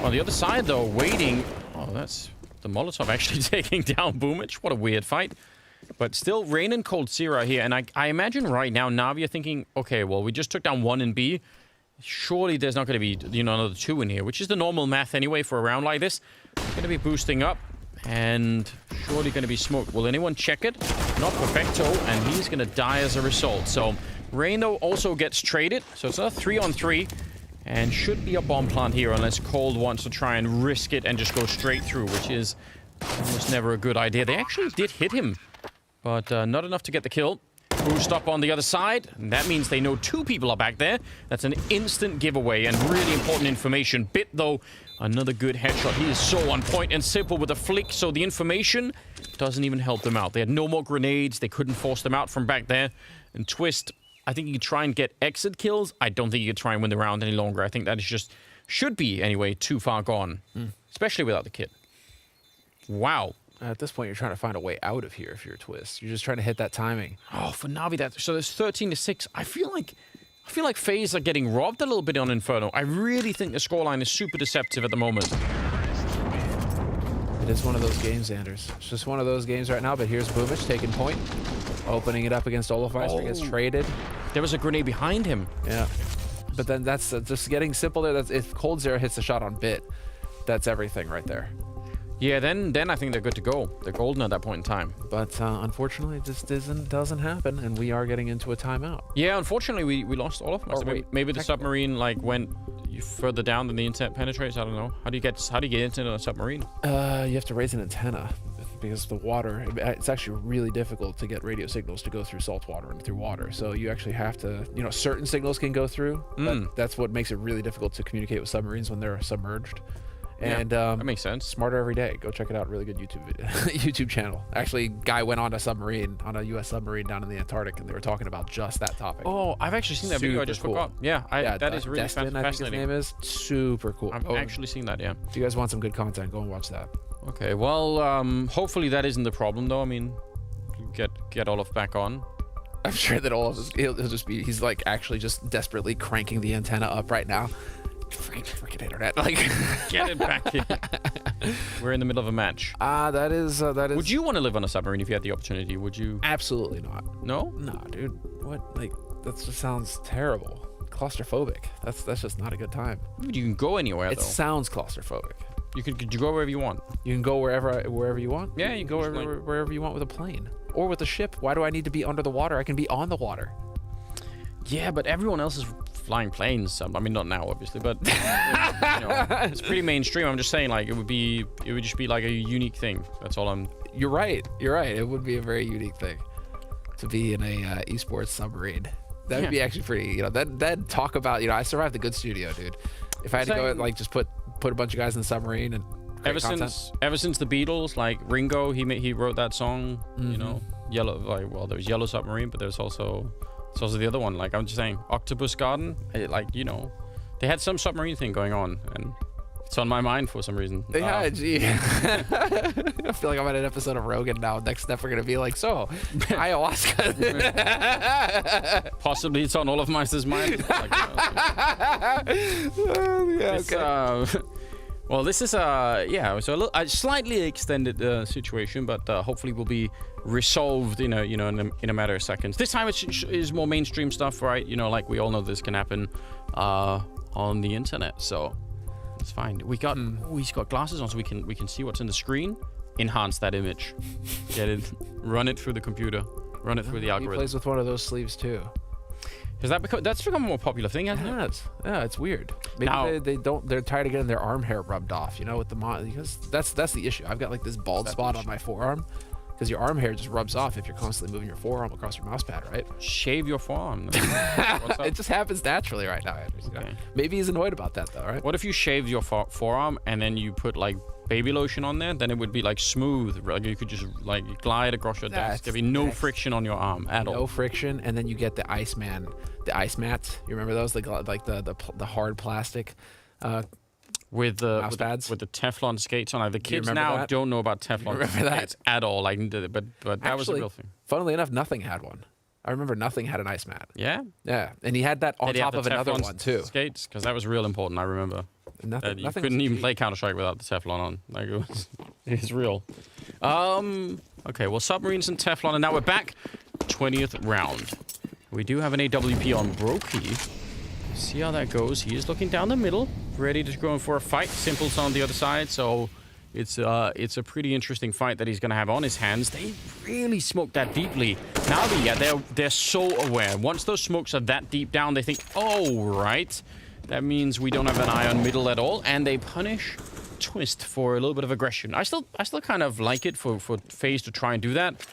On the other side, though, waiting. Oh, that's the Molotov actually taking down Boomich. What a weird fight. But still, Rain and Cold Zero here, and I imagine right now Navi are thinking, okay, well, we just took down 1 in B. Surely there's not going to be, you know, another 2 in here, which is the normal math anyway for a round like this. Going to be boosting up, and surely going to be smoked. Will anyone check it? Not Perfecto, and he's going to die as a result. So Rain, though, also gets traded, so it's a 3-on-3, and should be a bomb plant here unless Cold wants to try and risk it and just go straight through, which is almost never a good idea. They actually did hit him, but not enough to get the kill. Boost up on the other side, and that means they know 2 people are back there. That's an instant giveaway and really important information. Bit, though, another good headshot. He is so on point and simple with a flick, so the information doesn't even help them out. They had no more grenades. They couldn't force them out from back there. And Twist, I think you could try and get exit kills. I don't think you could try and win the round any longer. I think that is just, should be anyway, too far gone, especially without the kit. Wow. At this point, you're trying to find a way out of here if you're a Twist. You're just trying to hit that timing. Oh, for Navi, so there's 13-6. I feel like Faze are getting robbed a little bit on Inferno. I really think the scoreline is super deceptive at the moment. It is one of those games, Anders. It's just one of those games right now, but here's Boomich taking point. Opening it up against Olafmeister, gets traded. There was a grenade behind him. Yeah. But then that's just getting simple there. That's, if Cold Zero hits a shot on Bit, that's everything right there. Yeah, then I think they're good to go. They're golden at that point in time. But unfortunately, it just doesn't happen, and we are getting into a timeout. Yeah, unfortunately, we lost all of them. Or wait, maybe the submarine like went further down than the internet penetrates. I don't know. How do you get into a submarine? You have to raise an antenna because the water. It's actually really difficult to get radio signals to go through salt water and through water. So you actually have to. You know, certain signals can go through. But that's what makes it really difficult to communicate with submarines when they're submerged. And that makes sense. Smarter Every Day. Go check it out. Really good YouTube channel. Actually, guy went on a submarine, on a U.S. submarine down in the Antarctic, and they were talking about just that topic. Oh, I've actually seen that video. I just forgot. Yeah, that is really Destin, I think his name is. Super cool. I've actually seen that, yeah. If you guys want some good content, go and watch that. Okay, well, hopefully that isn't the problem, though. I mean, get Olaf back on. I'm sure that all of us, he'll just be, he's like actually just desperately cranking the antenna up right now. Freaking internet, like get it back here. We're in the middle of a match. That is. Would you want to live on a submarine if you had the opportunity? Would you? Absolutely not. No? No, dude. What? Like, that just sounds terrible. Claustrophobic. That's just not a good time. You can go anywhere, It though. sounds claustrophobic. Could you go wherever you want? You can go wherever you want. Yeah, you can go wherever you want with a plane or with a ship. Why do I need to be under the water? I can be on the water. Yeah, but everyone else is flying planes. I mean, not now, obviously, but you know, it's pretty mainstream. I'm just saying, like, it would just be like a unique thing. That's all I'm. You're right. It would be a very unique thing to be in a esports submarine. That would be actually pretty. You know, that talk about. You know, I survived the good studio, dude. If I had to go and like just put a bunch of guys in the submarine and ever since the Beatles, like Ringo, he wrote that song. You know, Yellow. Like, well, there was Yellow Submarine, but there's also the other one. Like, I'm just saying, Octopus Garden. Like, you know, They had some submarine thing going on, and it's on my mind for some reason. Yeah, gee. I feel like I'm at an episode of Rogan now. Next step, we're gonna be like, so ayahuasca. Possibly it's on all of Meister's mind. Like, yeah, okay. Well, this is yeah, so a slightly extended situation, but hopefully will be resolved in a matter of seconds. This time it's more mainstream stuff, right? You know, like we all know this can happen on the internet, so it's fine. We got glasses on, so we can see what's in the screen. Enhance that image, get it, run it through the computer, run it through the algorithm. He plays with one of those sleeves too. Has that's become a more popular thing, hasn't it? Yeah, it's weird. Maybe Now, they're tired of getting their arm hair rubbed off, you know, with the because that's the issue. I've got like this bald spot on my forearm because your arm hair just rubs off if you're constantly moving your forearm across your mouse pad, right? shave your forearm. What's up? It just happens naturally right now, Andrews. You know? Okay. Maybe he's annoyed about that though, right? What if you shaved your forearm and then you put like baby lotion on there? Then it would be like smooth. Like you could just like glide across your desk. There'd be no friction on your arm at all. No friction, and then you get the ice mats. You remember those? Like the hard plastic. With the Mouse pads? with the Teflon skates on. Like the kids remember now that? don't know about Teflon remember that? skates at all. Like, but that was a Actually, real thing. Funnily enough, Nothing had one. I remember Nothing had an ice mat. Yeah. Yeah, and he had that on Did he have top the of another Teflon one too. Skates, because that was real important. I remember. Nothing. You Nothing couldn't was even cheap. play Counter-Strike without the Teflon on. Like it's real. Okay, well, submarines and Teflon, and now we're back. 20th round. We do have an AWP on Brokey. See how that goes. He is looking down the middle, ready to go in for a fight. Simple's on the other side, so it's a pretty interesting fight that he's gonna have on his hands. They really smoked that deeply. NAVI, yeah, they're so aware. Once those smokes are that deep down, they think, oh right, that means we don't have an eye on middle at all, and they punish Twist for a little bit of aggression. I still kind of like it for Faze to try and do that.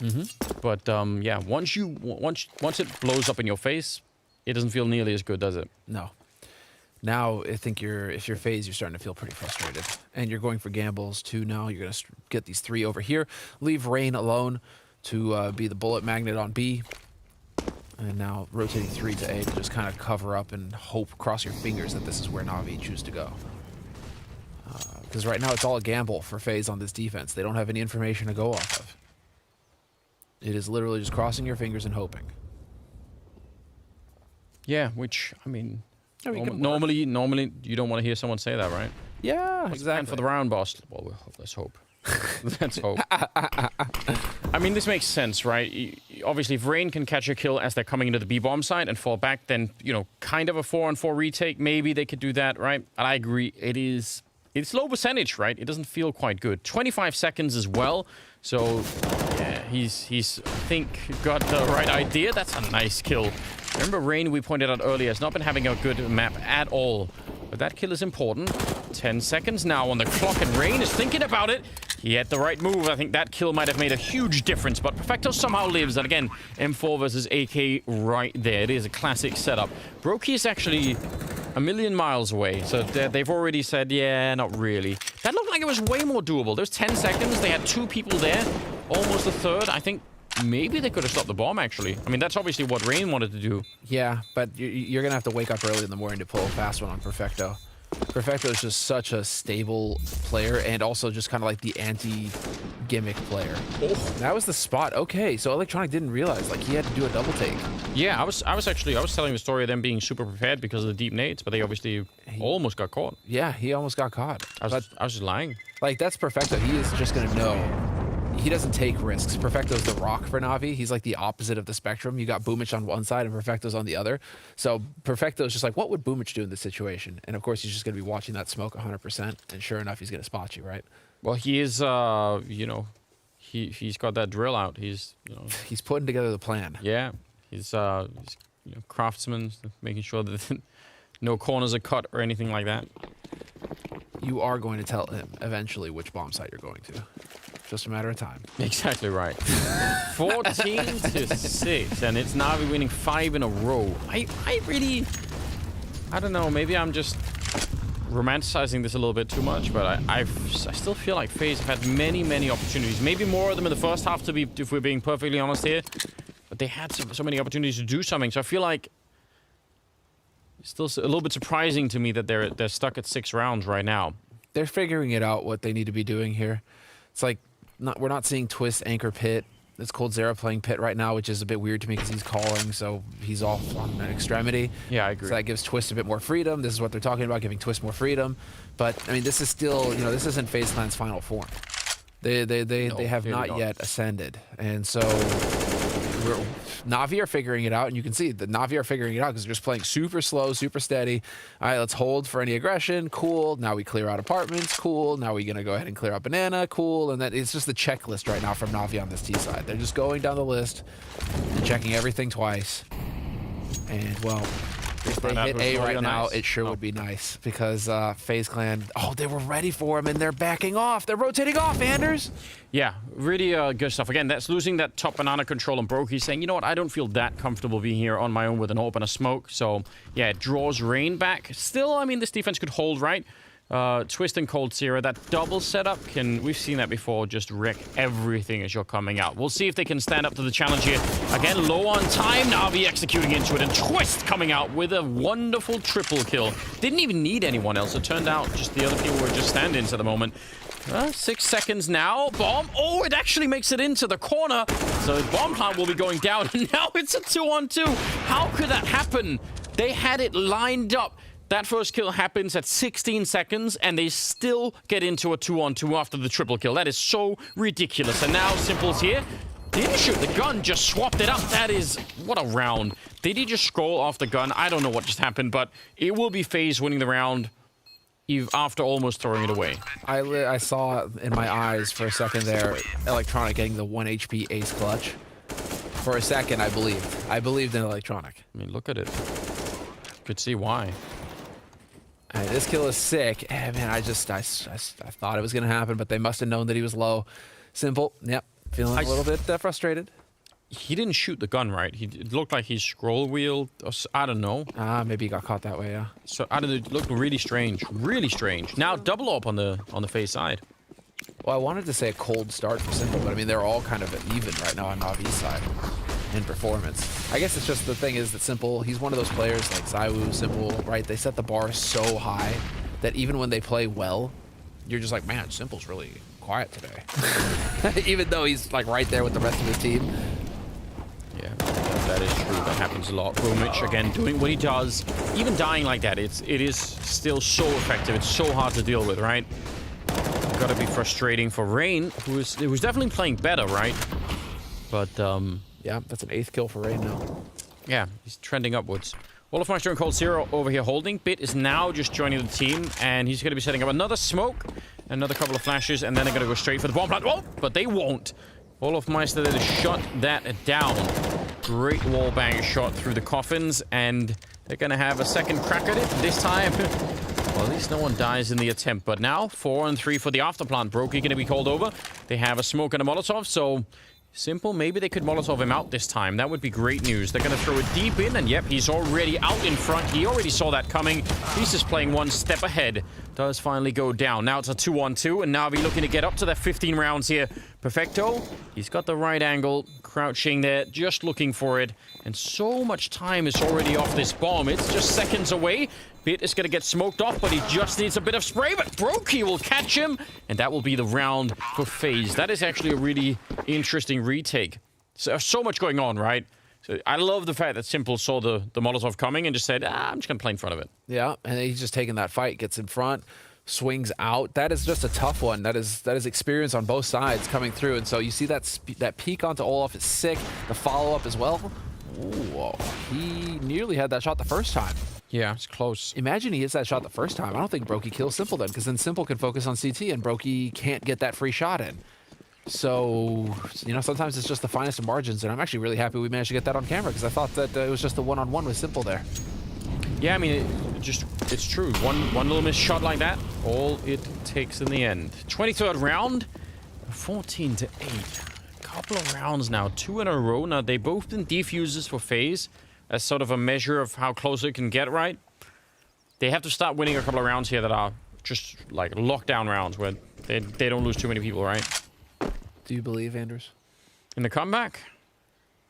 But yeah, once it blows up in your face, it doesn't feel nearly as good, does it? No. Now I think if you're Faze, you're starting to feel pretty frustrated, and you're going for gambles too. Now you're gonna get these 3 over here, leave Rain alone to be the bullet magnet on B, and now rotating 3 to A to just kind of cover up and hope, cross your fingers that this is where NAVI choose to go. Because right now it's all a gamble for Faze on this defense. They don't have any information to go off of. It is literally just crossing your fingers and hoping. Yeah, which I mean, can normally you don't want to hear someone say that, right? Yeah, exactly. And for the round boss, well, let's hope. Let's hope. I mean, this makes sense, right? Obviously, if Rain can catch a kill as they're coming into the B bomb side and fall back, then kind of a 4-on-4 retake. Maybe they could do that, right? And I agree. It's low percentage, right? It doesn't feel quite good. 25 seconds as well. So yeah, he's I think got the right idea. That's a nice kill. Remember, Rain, we pointed out earlier, has not been having a good map at all. But that kill is important. 10 seconds now on the clock, and Rain is thinking about it. He had the right move. I think that kill might have made a huge difference, but Perfecto somehow lives. And again, M4 versus AK right there. It is a classic setup. Brokey is actually a million miles away, so they've already said, yeah, not really. That looked like it was way more doable. There's 10 seconds. They had 2 people there, almost a third. I think maybe they could have stopped the bomb, actually. I mean, that's obviously what Rain wanted to do. Yeah, but you're going to have to wake up early in the morning to pull a fast one on Perfecto. Perfecto is just such a stable player, and also just kind of like the anti-gimmick player. Oh, that was the spot. Okay, so Electronic didn't realize, like, he had to do a double take. Yeah, I was telling the story of them being super prepared because of the deep nades, but they obviously almost got caught. Yeah, he almost got caught. I was just lying. Like, that's Perfecto. He is just going to know. He doesn't take risks. Perfecto's the rock for NAVI. He's like the opposite of the spectrum. You got Boomich on one side and Perfecto's on the other. So Perfecto's just like, what would Boomich do in this situation? And of course, he's just going to be watching that smoke 100%. And sure enough, he's going to spot you, right? Well, he is, he's got that drill out. He's putting together the plan. Yeah, he's craftsman, making sure that no corners are cut or anything like that. You are going to tell him eventually which bomb site you're going to. Just a matter of time. Exactly right. 14-6, and it's NAVI winning 5 in a row. I don't know. Maybe I'm just romanticizing this a little bit too much, but I still feel like FaZe have had many opportunities. Maybe more of them in the first half, if we're being perfectly honest here. But they had so many opportunities to do something. So I feel like Still a little bit surprising to me that they're stuck at 6 rounds right now. They're figuring it out what they need to be doing here. It's like we're not seeing Twist anchor Pit. It's Cold Zera playing Pit right now, which is a bit weird to me because he's calling, so he's off on an extremity. Yeah, I agree. So that gives Twist a bit more freedom. This is what they're talking about, giving Twist more freedom. But I mean, this is still, this isn't FaZe Clan's final form. They have not yet ascended, and so NAVI are figuring it out, and you can see the NAVI are figuring it out because they're just playing super slow, super steady. All right, let's hold for any aggression. Cool. Now we clear out apartments. Cool. Now we're gonna go ahead and clear out banana. Cool. And that it's just the checklist right now from NAVI on this T side. They're just going down the list and checking everything twice. And well, if they hit A right now, it sure would be nice because FaZe Clan, they were ready for him and they're backing off. They're rotating off, Anders. Yeah, really good stuff. Again, that's losing that top banana control, and Brokey saying, you know what, I don't feel that comfortable being here on my own with an AWP and a smoke. So, yeah, it draws Rain back. Still, I mean, this defense could hold, right? Twist and Cold Zera, that double setup we've seen that before, just wreck everything as you're coming out. We'll see if they can stand up to the challenge here. Again, low on time, NAVI executing into it, and Twist coming out with a wonderful triple kill. Didn't even need anyone else. It turned out just the other people were just stand-ins at the moment. 6 seconds now. Bomb. Oh, it actually makes it into the corner. So bomb plant will be going down, and now it's a 2-on-2. How could that happen? They had it lined up. That first kill happens at 16 seconds, and they still get into a 2-on-2 after the triple kill. That is so ridiculous. And now Simple's here. Didn't shoot the gun, just swapped it up. That is... what a round. Did he just scroll off the gun? I don't know what just happened, but it will be FaZe winning the round after almost throwing it away. I saw in my eyes for a second there, Electronic getting the 1 HP ace clutch. For a second, I believed. I believed in Electronic. I mean, look at it. Could see why. This kill is sick. Man, I thought it was going to happen, but they must have known that he was low. Simple. Yep. Feeling a little bit frustrated. He didn't shoot the gun, right? It looked like he scroll wheeled. I don't know. Maybe he got caught that way, yeah. So I don't know. It looked really strange. Really strange. Now double up on the FaZe side. Well, I wanted to say a cold start for Simple, but I mean, they're all kind of even right now on Navi's side in performance. I guess it's just the thing is that Simple, he's one of those players like Zywoo, Simple, right? They set the bar so high that even when they play well, you're just like, man, Simple's really quiet today. Even though he's like right there with the rest of his team. Yeah, that is true. That happens a lot. Bromwich, again, doing what he does. Even dying like that, it is still so effective. It's so hard to deal with, right? Gotta be frustrating for Rain, who's definitely playing better, right? But, yeah, that's an 8th kill for Rain now. Yeah, he's trending upwards. Olafmeister and Cold Zera over here holding. Bit is now just joining the team, and he's going to be setting up another smoke, another couple of flashes, and then they're going to go straight for the bomb plant. Oh, but they won't. Olafmeister there to shut that down. Great wallbang shot through the coffins, and they're going to have a second crack at it this time. Well, at least no one dies in the attempt. But now, 4 and 3 for the afterplant. Brokey going to be called over. They have a smoke and a Molotov, so... Simple, maybe they could Molotov him out this time. That would be great news. They're going to throw it deep in, and yep, he's already out in front. He already saw that coming. He's just playing one step ahead. Does finally go down. Now it's a 2-on-2, and NAVI looking to get up to their 15 rounds here. Perfecto, he's got the right angle, crouching there, just looking for it. And so much time is already off this bomb. It's just seconds away. Bit is going to get smoked off, but he just needs a bit of spray. But Brokey will catch him, and that will be the round for FaZe. That is actually a really interesting retake. So much going on, right? So I love the fact that Simple saw the Molotov coming and just said, I'm just going to play in front of it. Yeah, and he's just taking that fight, gets in front, swings out. That is just a tough one. That is experience on both sides coming through. And so you see that peek onto Olaf is sick. The follow-up as well. Ooh, he nearly had that shot the first time. Yeah, it's close. Imagine he hits that shot the first time. I don't think Brokey kills Simple then, because then Simple can focus on CT and Brokey can't get that free shot in. So, sometimes it's just the finest of margins, and I'm actually really happy we managed to get that on camera, because I thought that it was just a one-on-one with Simple there. Yeah, I mean, it's true. One little missed shot like that, all it takes in the end. 23rd round, 14-8. Couple of rounds now, 2 in a row. Now, they've both been defuses for FaZe as sort of a measure of how close it can get, right? They have to start winning a couple of rounds here that are just like lockdown rounds where they don't lose too many people, right? Do you believe, Anders? In the comeback?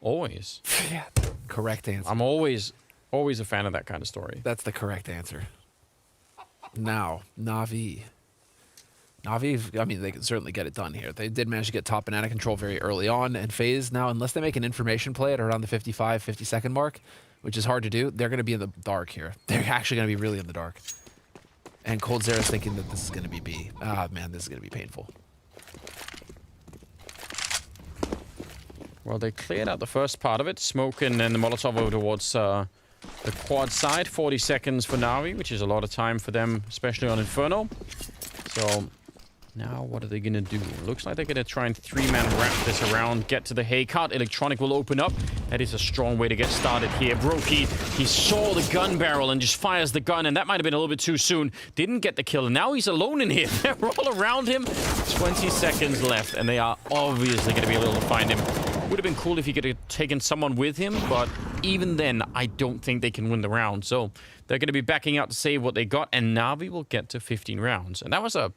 Always. Yeah. Correct answer. I'm always Always a fan of that kind of story. That's the correct answer. Now, NAVI. NAVI, I mean, they can certainly get it done here. They did manage to get top banana control very early on, and Faze now, unless they make an information play at around the 55, 50-second mark, which is hard to do, they're going to be in the dark here. They're actually going to be really in the dark. And Cold Zera's thinking that this is going to be B. Ah, man, this is going to be painful. Well, they cleared out the first part of it. Smoke and then the Molotov over towards the quad side. 40 seconds for NAVI, which is a lot of time for them, especially on Inferno. So now what are they going to do? Looks like they're going to try and three-man wrap this around, get to the hay cart. Electronic will open up. That is a strong way to get started here. Brokey, he saw the gun barrel and just fires the gun, and that might have been a little bit too soon. Didn't get the kill, and now he's alone in here. They're all around him. 20 seconds left, and they are obviously going to be able to find him. Would have been cool if he could have taken someone with him, but even then, I don't think they can win the round. So they're going to be backing out to save what they got, and NAVI will get to 15 rounds. And that was a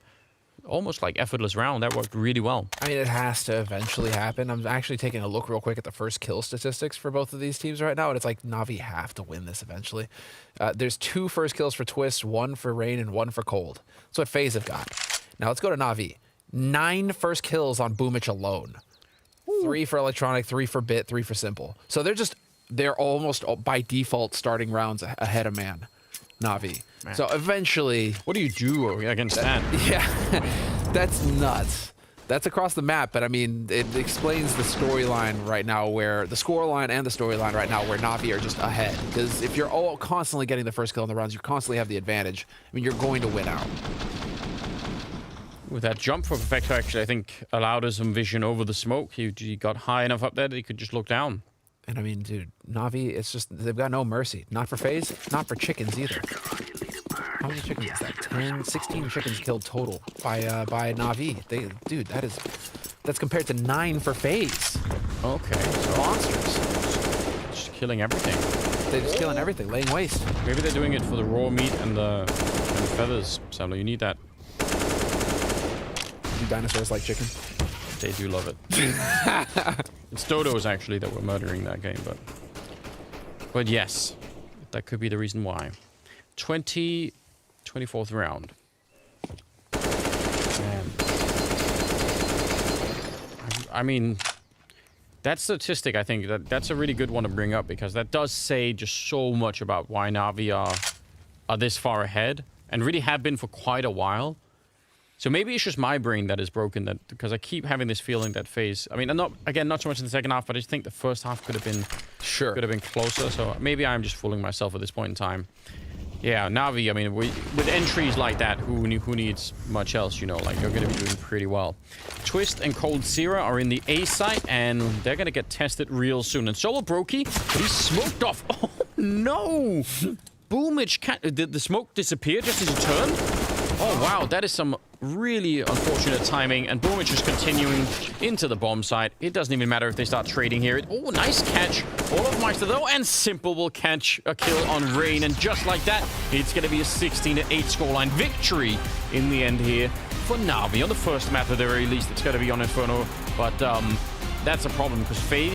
almost like effortless round. That worked really well. I mean, it has to eventually happen. I'm actually taking a look real quick at the first kill statistics for both of these teams right now, and it's like NAVI have to win this eventually. There's 2 first kills for Twist, 1 for Rain, and 1 for Cold. That's what FaZe have got. Now let's go to NAVI. 9 first kills on Boomich alone. 3 for Electronic, 3 for Bit, 3 for Simple. So they're almost by default starting rounds ahead of NAVI. Man. So eventually... What do you do against that? Yeah, that's nuts. That's across the map, but I mean, it explains the storyline right now where the scoreline and the storyline right now where NAVI are just ahead. Because if you're all constantly getting the first kill in the rounds, you constantly have the advantage. I mean, you're going to win out. With that jump for Perfecto, actually, I think allowed us some vision over the smoke. He got high enough up there that he could just look down. And I mean, dude, NAVI, it's just, they've got no mercy. Not for FaZe, not for chickens either. How many chickens is that? 10, 16 chickens killed total by NAVI. Dude, that's compared to 9 for FaZe. Okay. So Monsters. just killing everything. They're just killing everything, laying waste. Maybe they're doing it for the raw meat and the feathers, Samuel. You need that. Do dinosaurs like chicken? They do love it. It's dodos, actually, that were murdering that game, but yes, that could be the reason why. 24th round. Man. I mean, that statistic, I think, that's a really good one to bring up, because that does say just so much about why NAVI are this far ahead, and really have been for quite a while. So maybe it's just my brain that is broken, because I keep having this feeling that FaZe... I mean, not so much in the second half, but I just think the first half could have been closer. So maybe I'm just fooling myself at this point in time. Yeah, NAVI, I mean, with entries like that, who needs much else, you know? Like, you're going to be doing pretty well. Twist and Cold Zera are in the A site, and they're going to get tested real soon. And so will Brokey, but he's smoked off. Oh, no! Boomich can't... Did the smoke disappear just as he turned? Oh, wow, that is some really unfortunate timing, and Boomich is continuing into the bomb site. It doesn't even matter if they start trading here. Oh, nice catch. All of Meister, though, and Simple will catch a kill on Rain, and just like that, it's going to be a 16-8 scoreline victory in the end here for NAVI. On the first map, at the very least, it's going to be on Inferno, but that's a problem, because FaZe